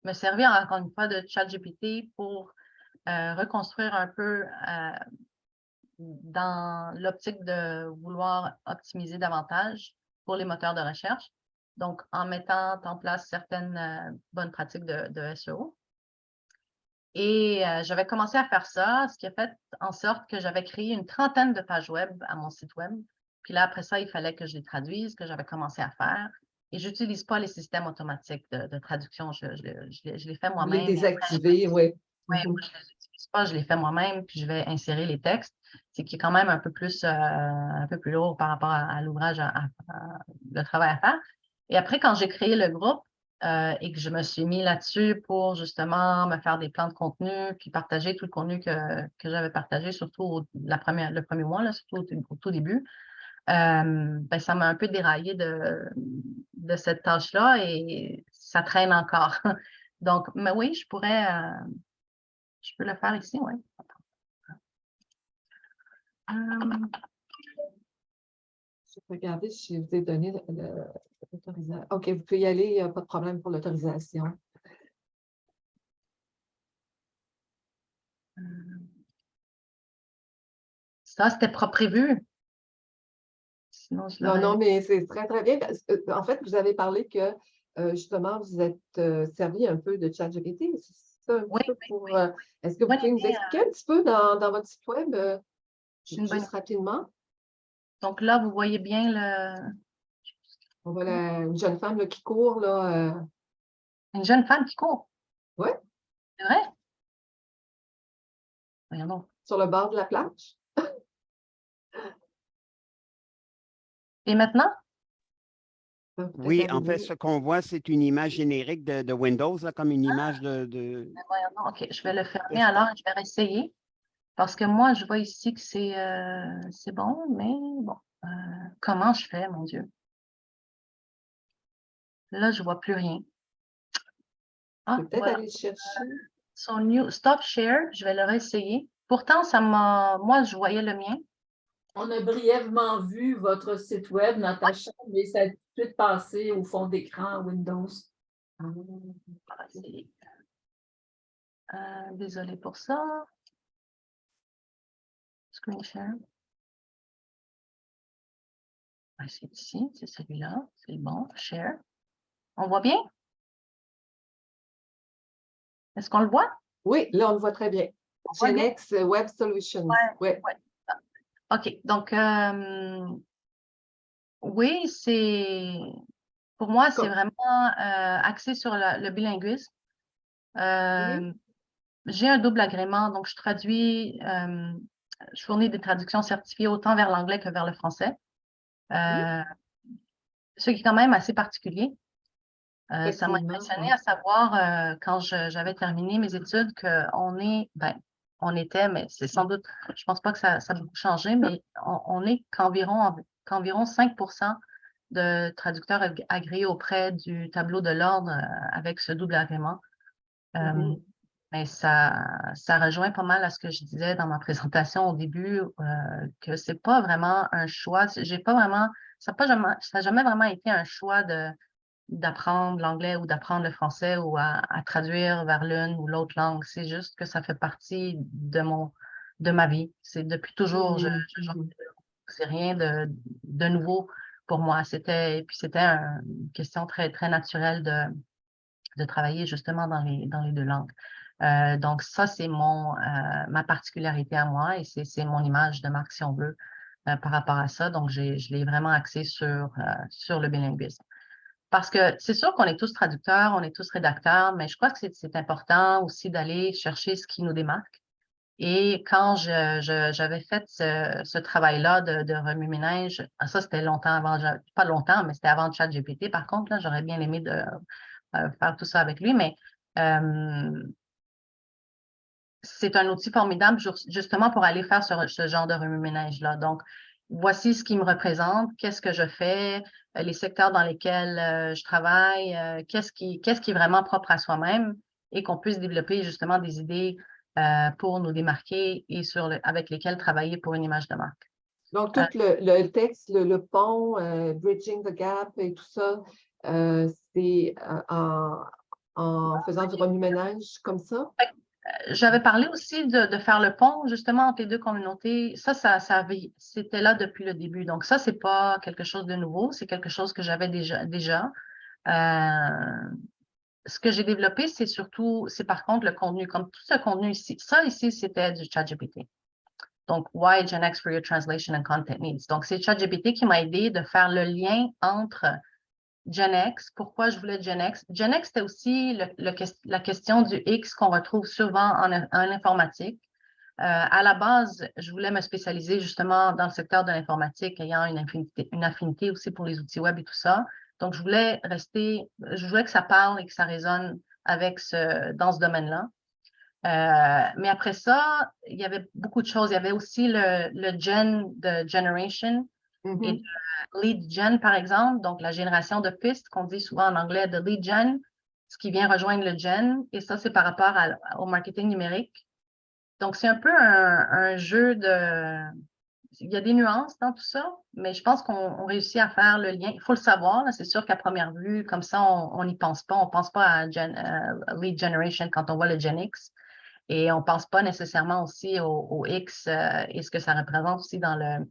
me servir encore une fois de ChatGPT pour reconstruire un peu dans l'optique de vouloir optimiser davantage pour les moteurs de recherche. Donc, en mettant en place certaines bonnes pratiques de SEO. Et j'avais commencé à faire ça, ce qui a fait en sorte que j'avais créé une trentaine de pages web à mon site web. Puis là, après ça, il fallait que je les traduise, que j'avais commencé à faire. Et je n'utilise pas les systèmes automatiques de traduction. Je les fais moi-même. Les désactiver, oui. Oui, moi, je ne les utilise pas, je les fais moi-même, puis je vais insérer les textes. C'est qui est quand même un peu plus lourd par rapport à l'ouvrage, le travail à faire. Et après, quand j'ai créé le groupe et que je me suis mis là-dessus pour justement me faire des plans de contenu, puis partager tout le contenu que j'avais partagé, surtout le premier mois, là, surtout au tout début, Ben, ça m'a un peu déraillé de cette tâche-là et ça traîne encore. Donc, mais oui, je peux le faire ici, oui. Je vais regarder si je vous ai donné l'autorisation. OK, vous pouvez y aller, il n'y a pas de problème pour l'autorisation. Ça, c'était pas prévu. Sinon, je Non, l'aurais. non, mais c'est très, très bien. En fait, vous avez parlé que justement, vous êtes servi un peu de ChatGPT. C'est ça un Oui, petit peu oui, pour. oui. Est-ce que vous Bonne pouvez nous idée, expliquer un petit peu dans votre site web, c'est une bonne juste rapidement? Donc là, vous voyez bien le. On voit une jeune femme là, qui court là, Une jeune femme qui court. ouais, C'est vrai? Voyons donc. sur le bord de la plage. Et maintenant? Oui, en fait, ce qu'on voit, c'est une image générique de Windows, là, comme une image de Ben voyons donc. OK, je vais le fermer alors et je vais réessayer. Parce que moi, je vois ici que c'est bon, mais bon. Comment je fais, mon Dieu? Là, je ne vois plus rien. Ah, Peut-être voilà. aller le chercher. Son new stop share, je vais le réessayer. Pourtant, moi, je voyais le mien. On a brièvement vu votre site web, Natacha, mais ça a tout de suite passé au fond d'écran Windows. On va essayer. Désolée pour ça. Screen share. C'est ici, c'est celui-là. C'est bon. Share. On voit bien? Est-ce qu'on le voit? Oui, là, on le voit très bien. voit bien? Genex Web Solutions. Ouais. OK. Donc, oui, pour moi, c'est vraiment axé sur le bilinguisme. J'ai un double agrément, donc je traduis, je fournis des traductions certifiées autant vers l'anglais que vers le français. Ce qui est quand même assez particulier. Ça m'a impressionné à savoir quand j'avais terminé mes études on était, mais c'est sans doute, je pense pas que ça a beaucoup changé, mais on est qu'environ 5% de traducteurs agréés auprès du tableau de l'ordre avec ce double agrément. Mais ça rejoint pas mal à ce que je disais dans ma présentation au début, que c'est pas vraiment un choix. J'ai pas vraiment, ça n'a jamais vraiment été un choix d'apprendre l'anglais ou d'apprendre le français ou à traduire vers l'une ou l'autre langue. C'est juste que ça fait partie de ma vie. C'est depuis toujours, c'est rien de nouveau pour moi. Puis c'était une question très, très naturelle de travailler justement dans les deux langues. Donc, ça, c'est ma particularité à moi et c'est mon image de marque, si on veut, par rapport à ça. Donc, je l'ai vraiment axé sur le bilinguisme. Parce que c'est sûr qu'on est tous traducteurs, on est tous rédacteurs, mais je crois que c'est important aussi d'aller chercher ce qui nous démarque. Et quand j'avais fait ce travail-là de remue-ménage, ça, c'était longtemps avant, pas longtemps, mais c'était avant ChatGPT. Par contre, là, j'aurais bien aimé de faire tout ça avec lui, mais c'est un outil formidable justement pour aller faire ce genre de remue-ménage-là. Donc, voici ce qui me représente, qu'est-ce que je fais, les secteurs dans lesquels je travaille, qu'est-ce qui est vraiment propre à soi-même et qu'on puisse développer justement des idées pour nous démarquer et avec lesquelles travailler pour une image de marque. Donc, tout le texte, le pont, Bridging the Gap et tout ça, c'est en faisant du remue-ménage comme ça? J'avais parlé aussi de faire le pont justement entre les deux communautés. C'était là depuis le début. Donc ça, c'est pas quelque chose de nouveau, c'est quelque chose que j'avais déjà. Ce que j'ai développé, c'est par contre le contenu, comme tout ce contenu ici. Ça ici, c'était du ChatGPT. Donc, Why Gen X for Your Translation and Content Needs. Donc, c'est ChatGPT qui m'a aidé de faire le lien entre Gen X, pourquoi je voulais Gen X. Gen X, c'était aussi la question du X qu'on retrouve souvent en informatique. À la base, je voulais me spécialiser justement dans le secteur de l'informatique, ayant une affinité aussi pour les outils web et tout ça. Donc, je voulais que ça parle et que ça résonne dans ce domaine-là. Mais après ça, il y avait beaucoup de choses. Il y avait aussi le gen de generation et de lead gen, par exemple, donc la génération de pistes qu'on dit souvent en anglais de lead gen, ce qui vient rejoindre le gen, et ça, c'est par rapport au marketing numérique. Donc, c'est un peu un jeu de... Il y a des nuances dans tout ça, mais je pense qu'on réussit à faire le lien. Il faut le savoir, c'est sûr qu'à première vue, comme ça, on n'y pense pas. On ne pense pas à lead generation quand on voit le Gen X. Et on ne pense pas nécessairement aussi au X et ce que ça représente aussi dans le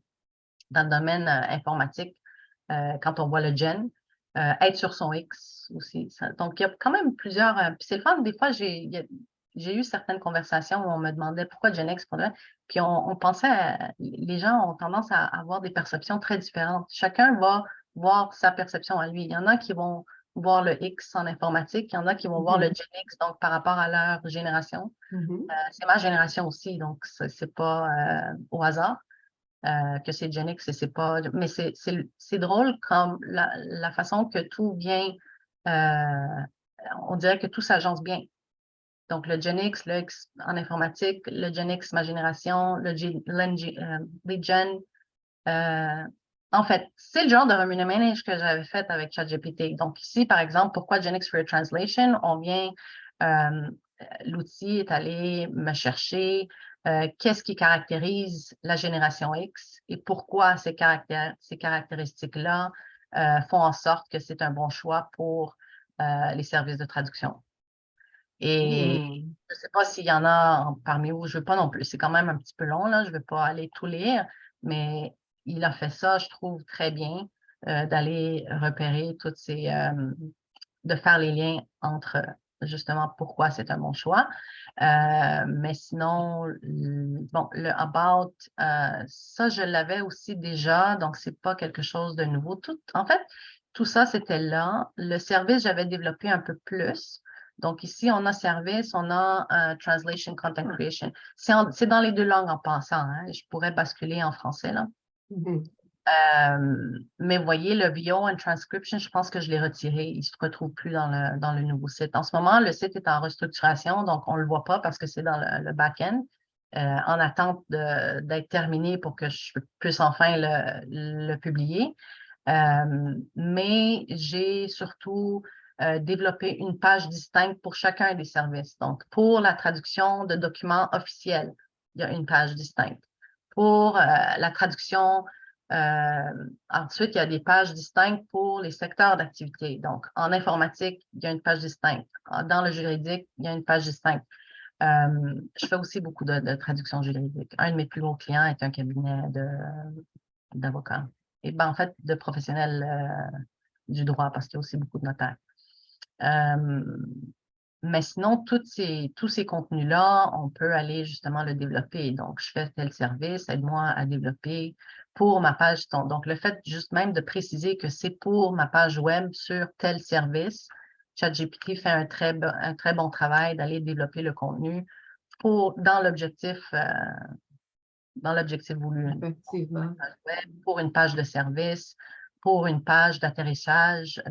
domaine informatique quand on voit le Gen. Être sur son X aussi. Donc, il y a quand même plusieurs... puis c'est le fun, des fois, j'ai eu certaines conversations où on me demandait pourquoi Gen X, puis on pensait, les gens ont tendance à avoir des perceptions très différentes. Chacun va voir sa perception à lui. Il y en a qui vont voir le X en informatique, il y en a qui vont voir le Gen X, donc par rapport à leur génération. C'est ma génération aussi, donc c'est pas au hasard que c'est Gen X et c'est pas. Mais c'est drôle comme la façon que tout vient, on dirait que tout s'agence bien. Donc, le Gen X, le X en informatique, le Gen X, ma génération, le lead gen. En fait, c'est le genre de remue-ménage que j'avais fait avec ChatGPT. Donc, ici, par exemple, pourquoi Gen X for Translation? L'outil est allé me chercher qu'est-ce qui caractérise la génération X et pourquoi ces caractéristiques-là font en sorte que c'est un bon choix pour les services de traduction. Et je ne sais pas s'il y en a parmi vous, je ne veux pas non plus, c'est quand même un petit peu long, là, je ne vais pas aller tout lire, mais il a fait ça, je trouve, très bien, d'aller repérer toutes ces, de faire les liens entre justement pourquoi c'est un bon choix. Mais sinon, bon, le About, ça, je l'avais aussi déjà, donc c'est pas quelque chose de nouveau. En fait, tout ça, c'était là. Le service, j'avais développé un peu plus. Donc ici, on a service, on a Translation Content Creation. C'est dans les deux langues en passant. Hein. Je pourrais basculer en français, là. Mais vous voyez, le VO and Transcription, je pense que je l'ai retiré. Il ne se retrouve plus dans le nouveau site. En ce moment, le site est en restructuration, donc on ne le voit pas parce que c'est dans le back-end, en attente d'être terminé pour que je puisse enfin le publier. Mais j'ai surtout développé une page distincte pour chacun des services. Donc, pour la traduction de documents officiels, il y a une page distincte. Pour la traduction ensuite, il y a des pages distinctes pour les secteurs d'activité. Donc, en informatique, il y a une page distincte. Dans le juridique, il y a une page distincte. Je fais aussi beaucoup de traduction juridique. Un de mes plus gros clients est un cabinet d'avocats. Et ben, en fait, de professionnels du droit, parce qu'il y a aussi beaucoup de notaires. Mais sinon, tous ces contenus-là, on peut aller justement le développer. Donc, je fais tel service, aide-moi à développer pour ma page. Donc, le fait juste même de préciser que c'est pour ma page web sur tel service, ChatGPT fait un très bon travail d'aller développer le contenu dans l'objectif voulu. Effectivement. Pour une page de service, pour une page d'atterrissage,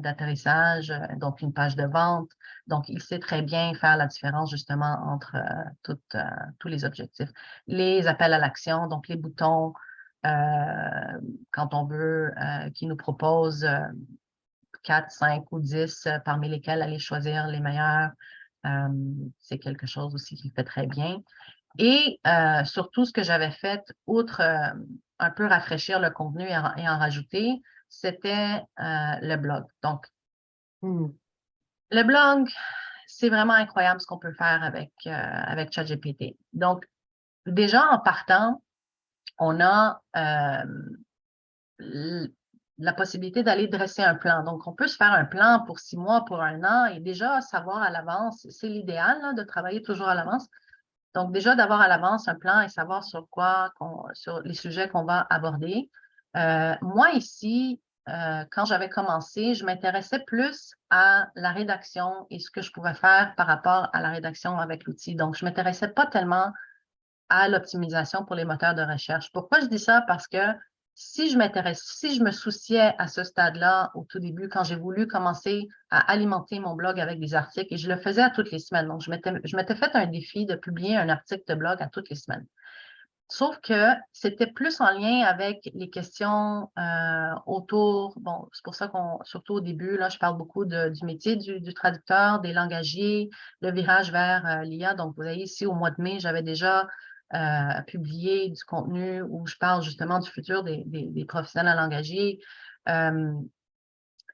donc une page de vente. Donc, il sait très bien faire la différence justement entre tous les objectifs. Les appels à l'action, donc les boutons, quand on veut, qui nous proposent 4, 5 ou 10 parmi lesquels aller choisir les meilleurs, c'est quelque chose aussi qu'il fait très bien. Et surtout, ce que j'avais fait, outre un peu rafraîchir le contenu et en rajouter, c'était le blog. Donc, le blog, c'est vraiment incroyable ce qu'on peut faire avec ChatGPT. Donc, déjà, en partant, on a la possibilité d'aller dresser un plan. Donc, on peut se faire un plan pour 6 mois, pour 1 an, et déjà savoir à l'avance, c'est l'idéal là, de travailler toujours à l'avance. Donc, déjà, d'avoir à l'avance un plan et savoir sur les sujets qu'on va aborder. Moi, ici, quand j'avais commencé, je m'intéressais plus à la rédaction et ce que je pouvais faire par rapport à la rédaction avec l'outil. Donc, je ne m'intéressais pas tellement à l'optimisation pour les moteurs de recherche. Pourquoi je dis ça? Parce que si je me souciais à ce stade-là, au tout début, quand j'ai voulu commencer à alimenter mon blog avec des articles, et je le faisais à toutes les semaines. Donc, je m'étais fait un défi de publier un article de blog à toutes les semaines. Sauf que c'était plus en lien avec les questions autour, bon, c'est pour ça surtout au début, là, je parle beaucoup du métier du traducteur, des langagiers, le virage vers l'IA. Donc, vous voyez ici, au mois de mai, j'avais déjà publié du contenu où je parle justement du futur des professionnels langagiers.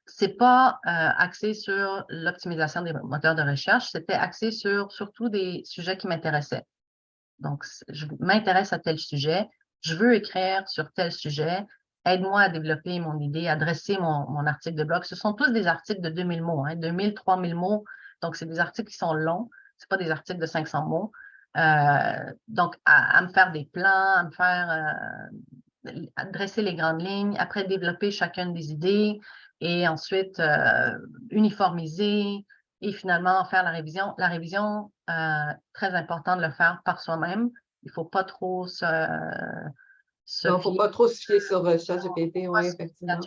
C'est pas axé sur l'optimisation des moteurs de recherche, c'était axé sur surtout des sujets qui m'intéressaient. Donc, je m'intéresse à tel sujet, je veux écrire sur tel sujet, aide-moi à développer mon idée, à dresser mon article de blog. Ce sont tous des articles de 2000 mots, 2000, 3000 mots. Donc, c'est des articles qui sont longs, ce pas des articles de 500 mots. Donc, à me faire des plans, à me faire dresser les grandes lignes, après développer chacune des idées et ensuite uniformiser et finalement faire la révision. La révision, très important de le faire par soi-même. Il ne faut pas trop se Non, il ne faut pas trop se fier sur ChatGPT, oui, effectivement.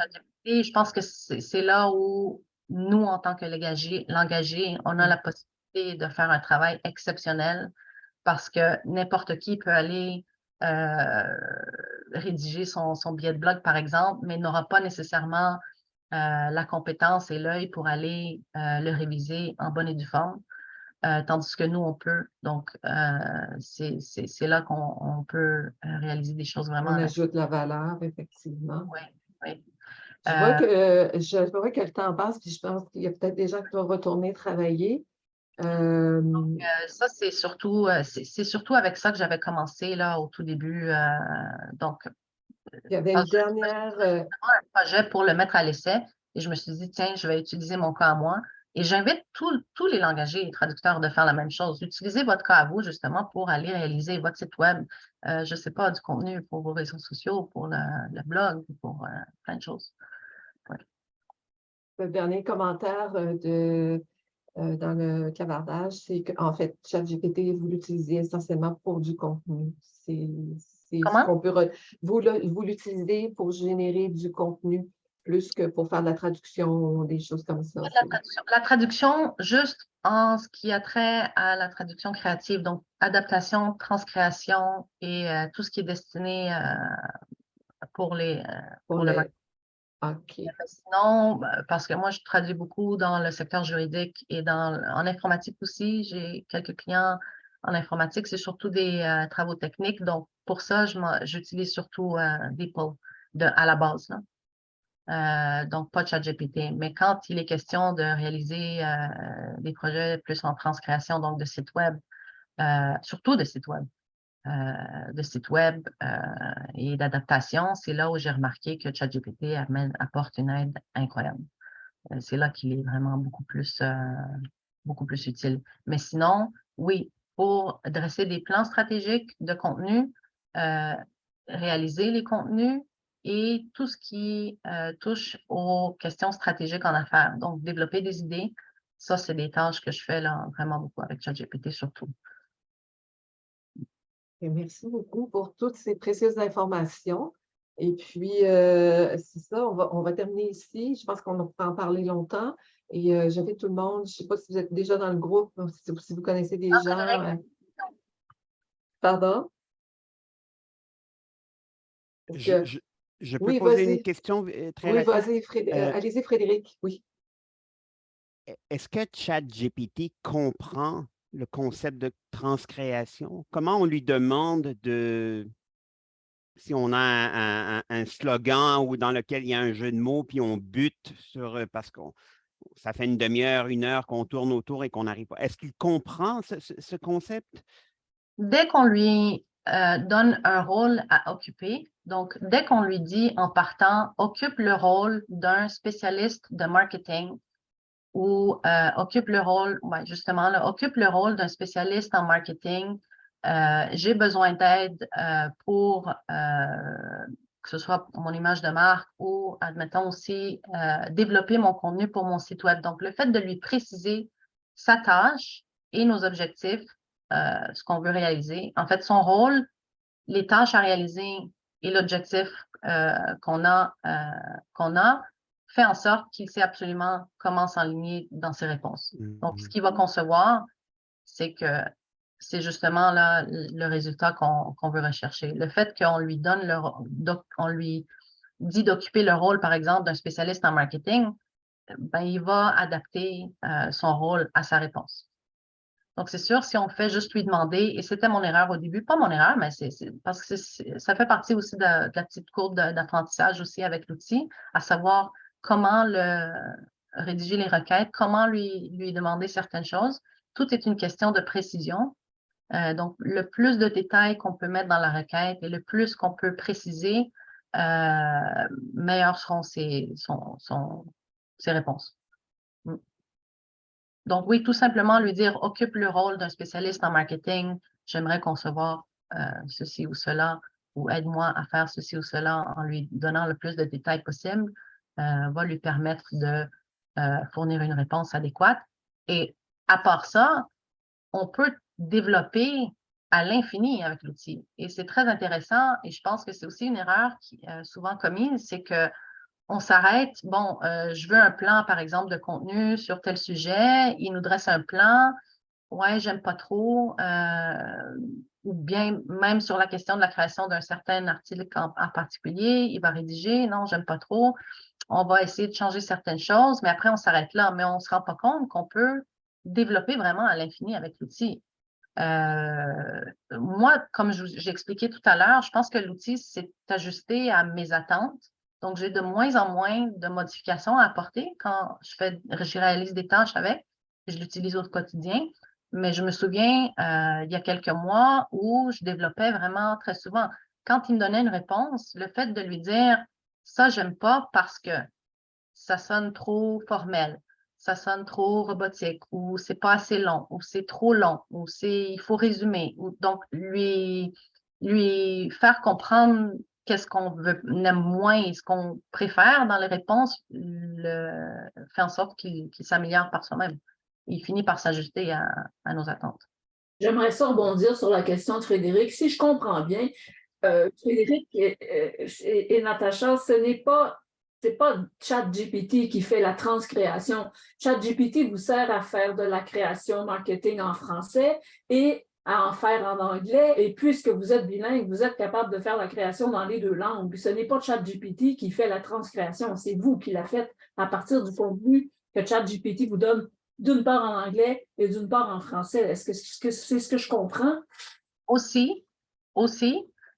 Je pense que c'est là où nous, en tant que langagiers, on a la possibilité de faire un travail exceptionnel parce que n'importe qui peut aller rédiger son billet de blog, par exemple, mais n'aura pas nécessairement la compétence et l'œil pour aller le réviser en bonne et due forme, tandis que nous, on peut. Donc, c'est là qu'on peut réaliser des choses vraiment. On ajoute la valeur, effectivement. Oui, oui. Je vois que le temps passe, puis je pense qu'il y a peut-être des gens qui doivent retourner travailler. Ça, c'est surtout avec ça que j'avais commencé là, au tout début. Donc, il y avait une dernière. Un projet pour le mettre à l'essai et je me suis dit, tiens, je vais utiliser mon cas à moi. Et j'invite tous les langagiers et traducteurs de faire la même chose. Utilisez votre cas à vous, justement, pour aller réaliser votre site web, je ne sais pas, du contenu pour vos réseaux sociaux, pour le blog, pour plein de choses. Ouais. Le dernier commentaire dans le clavardage, c'est qu'en fait, ChatGPT, vous l'utilisez essentiellement pour du contenu. C'est ce qu'on peut. Vous l'utilisez pour générer du contenu plus que pour faire de la traduction, des choses comme ça. La traduction, juste en ce qui a trait à la traduction créative, donc adaptation, transcréation et tout ce qui est destiné pour le marketing. OK. Sinon, parce que moi, je traduis beaucoup dans le secteur juridique et en informatique aussi. J'ai quelques clients en informatique. C'est surtout des travaux techniques. Donc, pour ça, j'utilise surtout DeepL à la base. Donc, pas de ChatGPT. Mais quand il est question de réaliser des projets plus en transcréation, donc de sites web, surtout de sites web, et d'adaptation, c'est là où j'ai remarqué que ChatGPT apporte une aide incroyable. C'est là qu'il est vraiment beaucoup plus utile. Mais sinon, oui, pour dresser des plans stratégiques de contenu, réaliser les contenus et tout ce qui touche aux questions stratégiques en affaires. Donc, développer des idées, ça, c'est des tâches que je fais là, vraiment beaucoup avec ChatGPT surtout. Et merci beaucoup pour toutes ces précieuses informations. Et puis, c'est ça, on va terminer ici. Je pense qu'on peut en parler longtemps. Et j'invite tout le monde, je ne sais pas si vous êtes déjà dans le groupe, si vous connaissez des gens. Pardon? Je peux poser une question très rapide? Oui, vas-y, allez-y, Frédéric. Oui. Est-ce que ChatGPT comprend le concept de transcréation? Comment on lui demande si on a un slogan ou dans lequel il y a un jeu de mots, puis on bute parce que ça fait une demi-heure, 1 heure qu'on tourne autour et qu'on n'arrive pas. Est-ce qu'il comprend ce concept? Dès qu'on lui donne un rôle à occuper, donc dès qu'on lui dit en partant, occupe le rôle d'un spécialiste de marketing ou occupe le rôle, justement, là, occupe le rôle d'un spécialiste en marketing, j'ai besoin d'aide pour que ce soit mon image de marque ou, admettons aussi, développer mon contenu pour mon site web. Donc, le fait de lui préciser sa tâche et nos objectifs, ce qu'on veut réaliser, en fait, son rôle, les tâches à réaliser et l'objectif qu'on a, fait en sorte qu'il sait absolument comment s'enligner dans ses réponses. Donc, ce qu'il va concevoir, c'est que c'est justement là le résultat qu'on veut rechercher. Le fait qu'on lui donne on lui dit d'occuper le rôle, par exemple, d'un spécialiste en marketing, ben, il va adapter son rôle à sa réponse. Donc, c'est sûr, si on fait juste lui demander, et c'était mon erreur au début, pas mon erreur, mais parce que ça fait partie aussi de la petite courbe d'apprentissage aussi avec l'outil, à savoir comment rédiger les requêtes, comment lui demander certaines choses. Tout est une question de précision. Donc, le plus de détails qu'on peut mettre dans la requête et le plus qu'on peut préciser, meilleures seront ses réponses. Donc, oui, tout simplement lui dire « occupe le rôle d'un spécialiste en marketing, j'aimerais concevoir ceci ou cela, ou aide-moi à faire ceci ou cela » en lui donnant le plus de détails possible, va lui permettre de fournir une réponse adéquate. Et à part ça, on peut développer à l'infini avec l'outil. Et c'est très intéressant, et je pense que c'est aussi une erreur qui est souvent commise, c'est que on s'arrête, bon, je veux un plan, par exemple, de contenu sur tel sujet, il nous dresse un plan, ouais, j'aime pas trop, ou bien même sur la question de la création d'un certain article en particulier, il va rédiger, non, j'aime pas trop, on va essayer de changer certaines choses, mais après, on s'arrête là, mais on ne se rend pas compte qu'on peut développer vraiment à l'infini avec l'outil. Moi, comme j'ai expliqué tout à l'heure, je pense que l'outil s'est ajusté à mes attentes. Donc, j'ai de moins en moins de modifications à apporter quand je réalise des tâches avec. Je l'utilise au quotidien. Mais je me souviens, il y a quelques mois, où je développais vraiment très souvent. Quand il me donnait une réponse, le fait de lui dire « ça, j'aime pas parce que ça sonne trop formel ». Ça sonne trop robotique, ou c'est pas assez long, ou c'est trop long, ou il faut résumer. Donc, lui faire comprendre qu'est-ce qu'on aime moins et ce qu'on préfère dans les réponses, fait en sorte qu'il s'améliore par soi-même. Il finit par s'ajuster à nos attentes. J'aimerais ça rebondir sur la question de Frédéric. Si je comprends bien, Frédéric et Natacha, c'est pas ChatGPT qui fait la transcréation. ChatGPT vous sert à faire de la création marketing en français et à en faire en anglais. Et puisque vous êtes bilingue, vous êtes capable de faire la création dans les deux langues. Ce n'est pas ChatGPT qui fait la transcréation, c'est vous qui la faites à partir du contenu que ChatGPT vous donne d'une part en anglais et d'une part en français. Est-ce que c'est ce que je comprends? Aussi.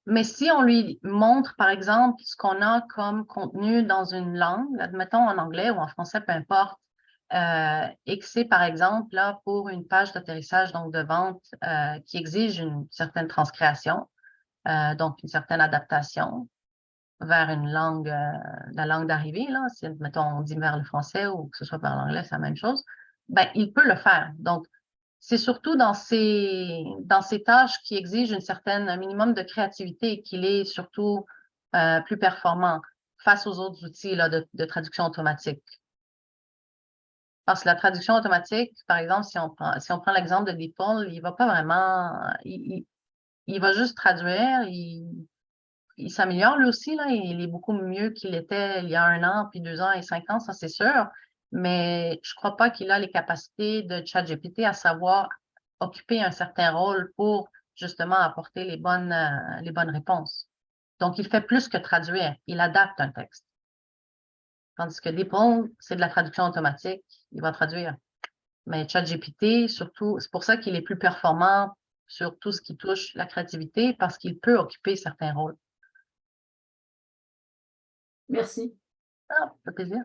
Mais si on lui montre, par exemple, ce qu'on a comme contenu dans une langue, admettons en anglais ou en français, peu importe, et que c'est, par exemple, là, pour une page d'atterrissage, donc de vente, qui exige une certaine transcréation, donc une certaine adaptation vers une langue, la langue d'arrivée, là, si, mettons, on dit vers le français ou que ce soit vers l'anglais, c'est la même chose, ben, il peut le faire. Donc, c'est surtout dans ces tâches qui exigent un minimum de créativité qu'il est surtout plus performant face aux autres outils là, de traduction automatique. Parce que la traduction automatique, par exemple, si on prend l'exemple de DeepL, il va pas vraiment, il va juste traduire, il s'améliore lui aussi, là, il est beaucoup mieux qu'il était il y a 1 an, puis 2 ans et 5 ans, ça c'est sûr. Mais je ne crois pas qu'il a les capacités de ChatGPT à savoir occuper un certain rôle pour justement apporter les bonnes réponses. Donc, il fait plus que traduire, il adapte un texte. Tandis que DeepL, c'est de la traduction automatique, il va traduire. Mais ChatGPT, surtout, c'est pour ça qu'il est plus performant sur tout ce qui touche la créativité, parce qu'il peut occuper certains rôles. Merci. Ah, ça fait plaisir.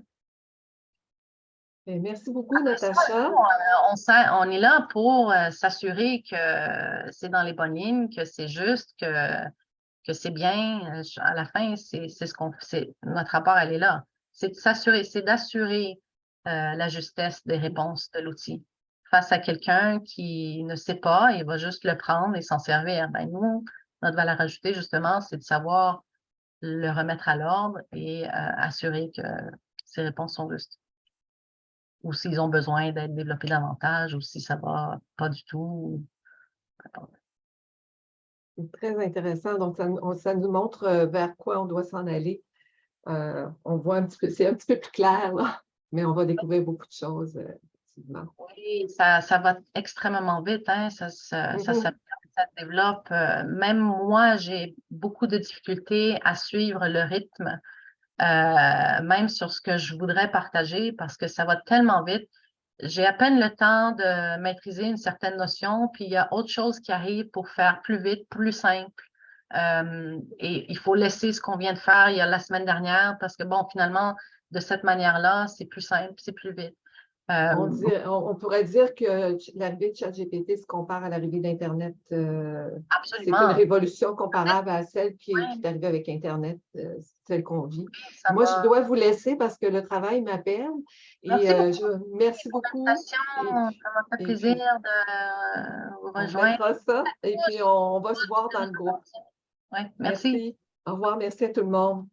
Merci beaucoup, Natacha. On est là pour s'assurer que c'est dans les bonnes lignes, que c'est juste, que c'est bien. À la fin, c'est ce qu'on fait. Notre rapport, elle est là. C'est d'assurer la justesse des réponses de l'outil. Face à quelqu'un qui ne sait pas, il va juste le prendre et s'en servir. Ben, nous, notre valeur ajoutée, justement, c'est de savoir le remettre à l'ordre et assurer que ces réponses sont justes. Ou s'ils ont besoin d'être développés davantage, ou si ça va pas du tout. C'est très intéressant. Donc, ça nous montre vers quoi on doit s'en aller. On voit c'est un petit peu plus clair, là, mais on va découvrir beaucoup de choses. effectivement. Oui, ça va extrêmement vite, hein. Ça se développe. Même moi, j'ai beaucoup de difficultés à suivre le rythme, même sur ce que je voudrais partager, parce que ça va tellement vite. J'ai à peine le temps de maîtriser une certaine notion, puis il y a autre chose qui arrive pour faire plus vite, plus simple. Et il faut laisser ce qu'on vient de faire il y a la semaine dernière, parce que bon, finalement, de cette manière-là, c'est plus simple, c'est plus vite. On pourrait dire que l'arrivée de ChatGPT se compare à l'arrivée d'Internet. C'est une Absolument. révolution comparable à celle qui est arrivée avec Internet, celle qu'on vit. Ça Moi, va. je dois vous laisser parce que le travail m'appelle. Et Merci beaucoup. merci beaucoup. Ça m'a fait plaisir de vous On rejoindre. mettra ça et puis on va se voir dans le groupe. Oui, merci. Au revoir, merci à tout le monde.